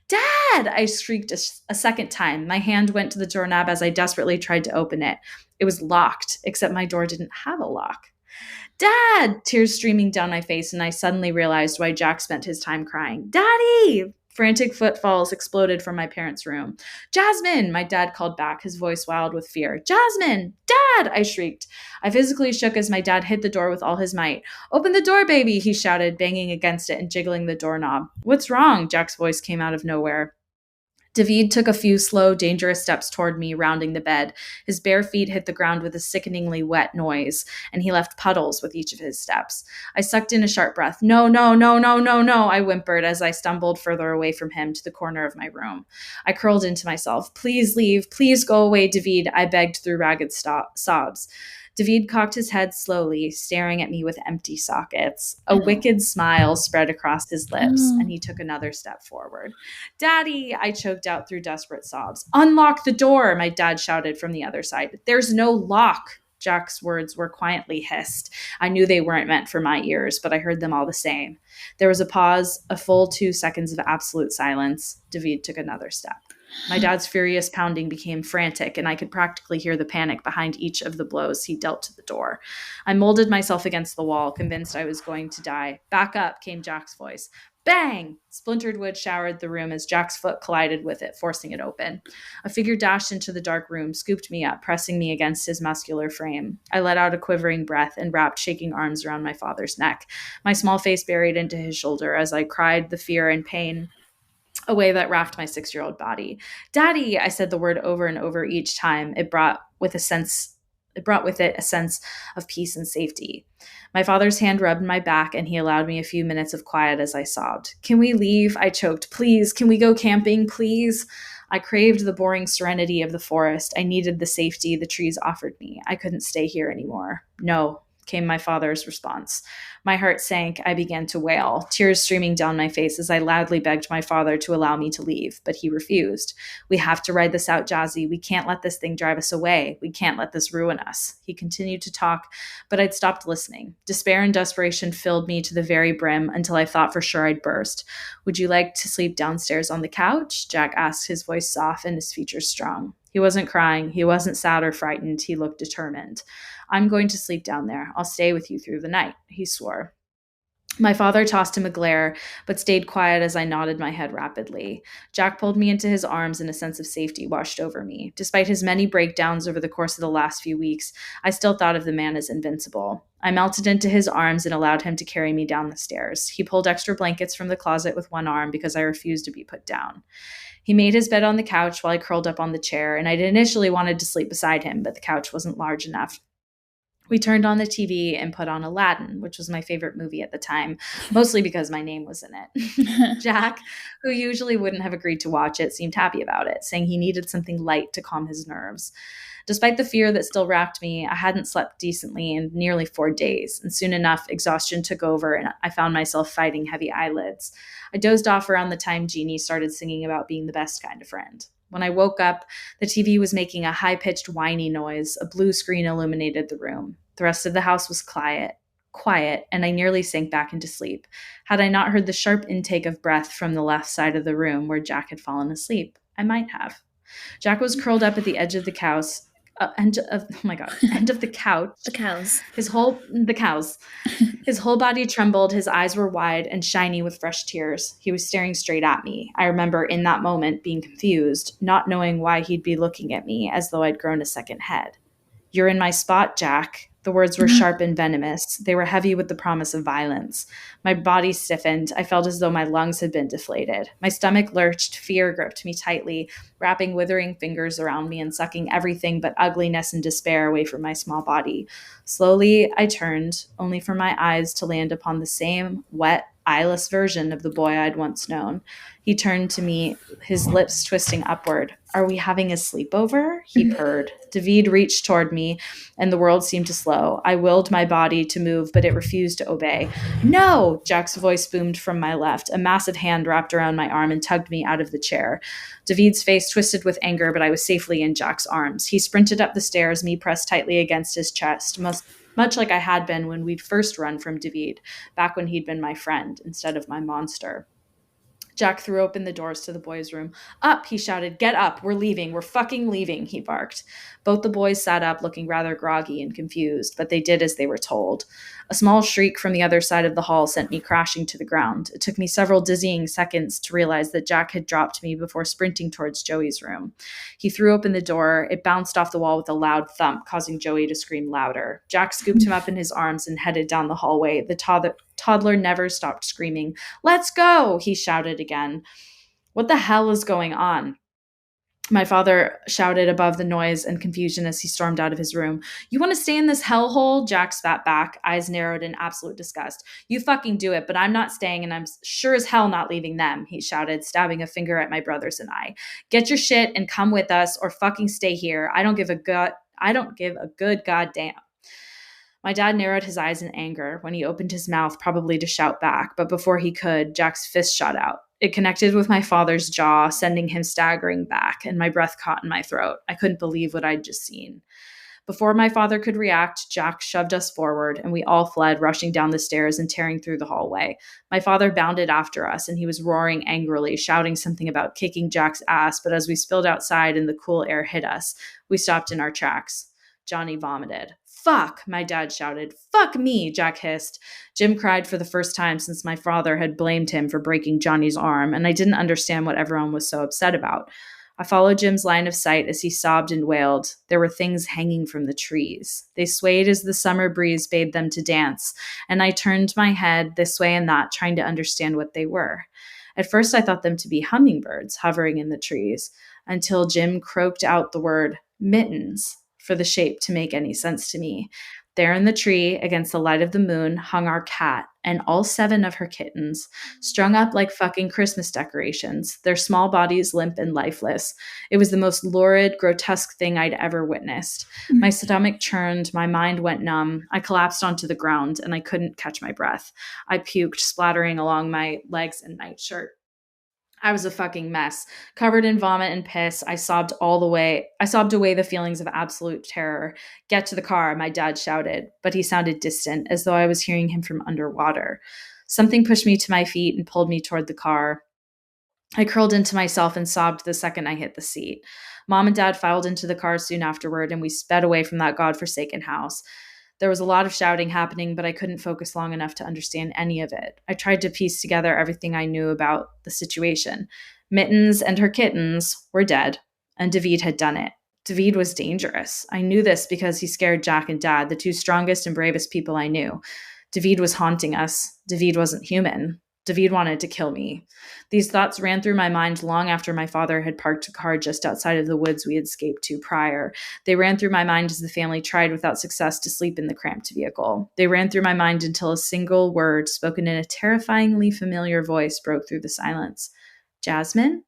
Dad! I shrieked a second time. My hand went to the doorknob as I desperately tried to open it. It was locked, except my door didn't have a lock. Dad! Tears streaming down my face, and I suddenly realized why Jack spent his time crying. Daddy! Frantic footfalls exploded from my parents' room. Jasmine! My dad called back, his voice wild with fear. Jasmine! Dad! I shrieked. I physically shook as my dad hit the door with all his might. Open the door, baby! He shouted, banging against it and jiggling the doorknob. What's wrong? Jack's voice came out of nowhere. David took a few slow, dangerous steps toward me, rounding the bed. His bare feet hit the ground with a sickeningly wet noise, and he left puddles with each of his steps. I sucked in a sharp breath. No, no, no, no, no, no, I whimpered as I stumbled further away from him to the corner of my room. I curled into myself. Please leave. Please go away, David, I begged through ragged sobs. David cocked his head slowly, staring at me with empty sockets. A wicked smile spread across his lips, and he took another step forward. Daddy, I choked out through desperate sobs. Unlock the door, my dad shouted from the other side. There's no lock. Jack's words were quietly hissed. I knew they weren't meant for my ears, but I heard them all the same. There was a pause, a full 2 seconds of absolute silence. David took another step. My dad's furious pounding became frantic, and I could practically hear the panic behind each of the blows he dealt to the door. I molded myself against the wall, convinced I was going to die. Back up, came Jack's voice. Bang! Splintered wood showered the room as Jack's foot collided with it, forcing it open. A figure dashed into the dark room, scooped me up, pressing me against his muscular frame. I let out a quivering breath and wrapped shaking arms around my father's neck, my small face buried into his shoulder as I cried the fear and pain a way that racked my 6-year-old body. Daddy, I said the word over and over each time. It brought with it a sense of peace and safety. My father's hand rubbed my back, and he allowed me a few minutes of quiet as I sobbed. Can we leave? I choked. Please, can we go camping, please? I craved the boring serenity of the forest. I needed the safety the trees offered me. I couldn't stay here anymore. No, came my father's response. My heart sank. I began to wail, tears streaming down my face as I loudly begged my father to allow me to leave, but he refused. We have to ride this out, Jazzy. We can't let this thing drive us away. We can't let this ruin us. He continued to talk, but I'd stopped listening. Despair and desperation filled me to the very brim until I thought for sure I'd burst. Would you like to sleep downstairs on the couch? Jack asked, his voice soft and his features strong. He wasn't crying. He wasn't sad or frightened. He looked determined. I'm going to sleep down there. I'll stay with you through the night, he swore. My father tossed him a glare, but stayed quiet as I nodded my head rapidly. Jack pulled me into his arms, and a sense of safety washed over me. Despite his many breakdowns over the course of the last few weeks, I still thought of the man as invincible. I melted into his arms and allowed him to carry me down the stairs. He pulled extra blankets from the closet with one arm because I refused to be put down. He made his bed on the couch while I curled up on the chair, and I initially wanted to sleep beside him, but the couch wasn't large enough. We turned on the TV and put on Aladdin, which was my favorite movie at the time, mostly because my name was in it. Jack, who usually wouldn't have agreed to watch it, seemed happy about it, saying he needed something light to calm his nerves. Despite the fear that still racked me, I hadn't slept decently in nearly 4 days, and soon enough, exhaustion took over and I found myself fighting heavy eyelids. I dozed off around the time Jeannie started singing about being the best kind of friend. When I woke up, the TV was making a high-pitched whiny noise. A blue screen illuminated the room. The rest of the house was quiet, and I nearly sank back into sleep, had I not heard the sharp intake of breath from the left side of the room where Jack had fallen asleep. I might have. Jack was curled up at the edge of the couch. End of the couch. The cows. His whole body trembled. His eyes were wide and shiny with fresh tears. He was staring straight at me. I remember in that moment being confused, not knowing why he'd be looking at me as though I'd grown a second head. You're in my spot, Jack. The words were sharp and venomous. They were heavy with the promise of violence. My body stiffened. I felt as though my lungs had been deflated. My stomach lurched. Fear gripped me tightly, wrapping withering fingers around me and sucking everything but ugliness and despair away from my small body. Slowly, I turned, only for my eyes to land upon the same wet, eyeless version of the boy I'd once known. He turned to me, his lips twisting upward. "Are we having a sleepover?" he purred. David reached toward me, and the world seemed to slow. I willed my body to move, but it refused to obey. "No!" Jack's voice boomed from my left. A massive hand wrapped around my arm and tugged me out of the chair. David's face twisted with anger, but I was safely in Jack's arms. He sprinted up the stairs, me pressed tightly against his chest, much like I had been when we'd first run from David, back when he'd been my friend instead of my monster. Jack threw open the doors to the boys' room. "Up," he shouted. "Get up. We're leaving. We're fucking leaving," he barked. Both the boys sat up, looking rather groggy and confused, but they did as they were told. A small shriek from the other side of the hall sent me crashing to the ground. It took me several dizzying seconds to realize that Jack had dropped me before sprinting towards Joey's room. He threw open the door. It bounced off the wall with a loud thump, causing Joey to scream louder. Jack scooped him up in his arms and headed down the hallway. The toddler never stopped screaming. "Let's go!" he shouted again. "What the hell is going on?" My father shouted above the noise and confusion as he stormed out of his room. "You want to stay in this hellhole?" Jack spat back, eyes narrowed in absolute disgust. "You fucking do it, but I'm not staying, and I'm sure as hell not leaving them," he shouted, stabbing a finger at my brothers and I. "Get your shit and come with us, or fucking stay here. I don't give a good goddamn." My dad narrowed his eyes in anger when he opened his mouth, probably to shout back, but before he could, Jack's fist shot out. It connected with my father's jaw, sending him staggering back, and my breath caught in my throat. I couldn't believe what I'd just seen. Before my father could react, Jack shoved us forward, and we all fled, rushing down the stairs and tearing through the hallway. My father bounded after us, and he was roaring angrily, shouting something about kicking Jack's ass, but as we spilled outside and the cool air hit us, we stopped in our tracks. Johnny vomited. "Fuck," my dad shouted. "Fuck me," Jack hissed. Jim cried for the first time since my father had blamed him for breaking Johnny's arm, and I didn't understand what everyone was so upset about. I followed Jim's line of sight as he sobbed and wailed. There were things hanging from the trees. They swayed as the summer breeze bade them to dance, and I turned my head this way and that, trying to understand what they were. At first, I thought them to be hummingbirds hovering in the trees, until Jim croaked out the word mittens for the shape to make any sense to me. There in the tree, against the light of the moon, hung our cat and all 7 of her kittens, strung up like fucking Christmas decorations, their small bodies limp and lifeless. It was the most lurid, grotesque thing I'd ever witnessed. My stomach churned, my mind went numb. I collapsed onto the ground, and I couldn't catch my breath. I puked, splattering along my legs and nightshirt. I was a fucking mess. Covered in vomit and piss, I sobbed away the feelings of absolute terror. "Get to the car," my dad shouted, but he sounded distant, as though I was hearing him from underwater. Something pushed me to my feet and pulled me toward the car. I curled into myself and sobbed the second I hit the seat. Mom and Dad filed into the car soon afterward, and we sped away from that godforsaken house. There was a lot of shouting happening, but I couldn't focus long enough to understand any of it. I tried to piece together everything I knew about the situation. Mittens and her kittens were dead, and David had done it. David was dangerous. I knew this because he scared Jack and Dad, the 2 strongest and bravest people I knew. David was haunting us. David wasn't human. David wanted to kill me. These thoughts ran through my mind long after my father had parked a car just outside of the woods we had escaped to prior. They ran through my mind as the family tried without success to sleep in the cramped vehicle. They ran through my mind until a single word, spoken in a terrifyingly familiar voice, broke through the silence. "Jasmine?"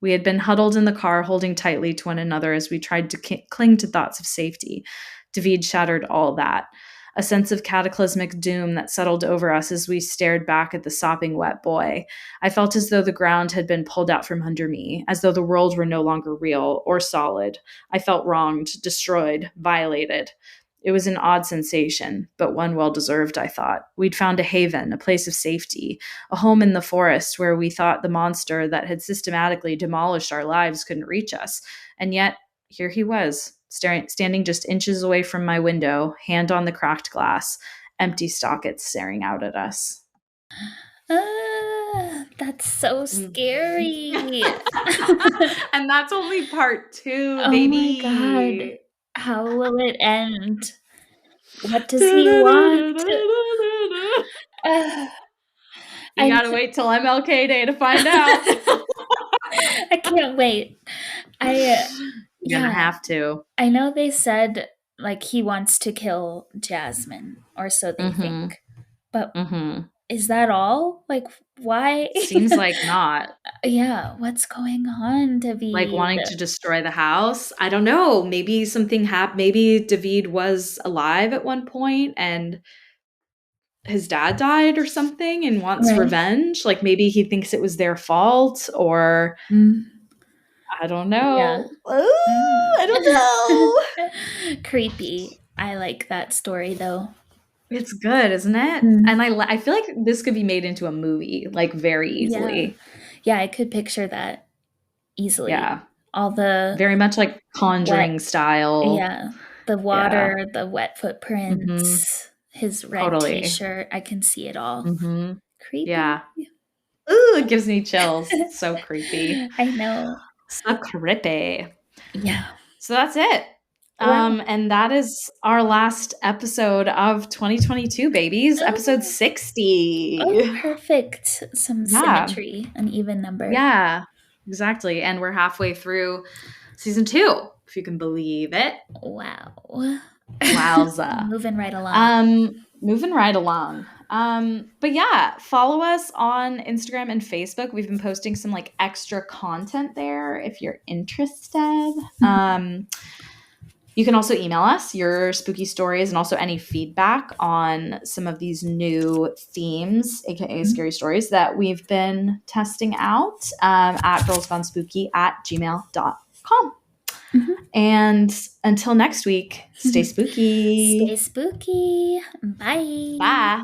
We had been huddled in the car, holding tightly to one another as we tried to cling to thoughts of safety. David shattered all that. A sense of cataclysmic doom that settled over us as we stared back at the sopping wet boy. I felt as though the ground had been pulled out from under me, as though the world were no longer real or solid. I felt wronged, destroyed, violated. It was an odd sensation, but one well-deserved, I thought. We'd found a haven, a place of safety, a home in the forest where we thought the monster that had systematically demolished our lives couldn't reach us. And yet, here he was, standing just inches away from my window, hand on the cracked glass, empty sockets staring out at us. That's so scary. And that's only part 2, Oh baby. my God. How will it end? What does he want? Uh, You I'm gotta wait till MLK Day to find out. I can't wait. You're gonna Yeah, have to. I know they said like he wants to kill Jasmine, or so they Mhm. think. But Mm-hmm. is that all? Like, why? Seems like not. Yeah, what's going on, David? Like wanting to destroy the house. I don't know. Maybe something happened. Maybe David was alive at one point and his dad died or something and wants Right. revenge. Like maybe he thinks it was their fault, or I don't know. Yeah. I don't know. Creepy. I like that story though. It's good, isn't it? Mm. And I feel like this could be made into a movie, like very easily. Yeah, I could picture that easily. Yeah. All the Very much like Conjuring style. Yeah. The water, the wet footprints, his red Totally. t-shirt. I can see it all. Mm-hmm. Creepy. Yeah. Ooh, it gives me chills. It's so creepy. I know. So creepy. Yeah. So that's it. Wow. And that is our last episode of 2022, babies. Episode 60. Oh, perfect. Some symmetry, an even number. Yeah, exactly. And we're halfway through season 2, if you can believe it. Wow. Wowza. Moving right along. Moving right along. But yeah, follow us on Instagram and Facebook. We've been posting some like extra content there if you're interested. You can also email us your spooky stories and also any feedback on some of these new themes, aka scary stories, that we've been testing out at girlsgonespooky@gmail.com. And until next week, stay spooky. Stay spooky. Bye. Bye.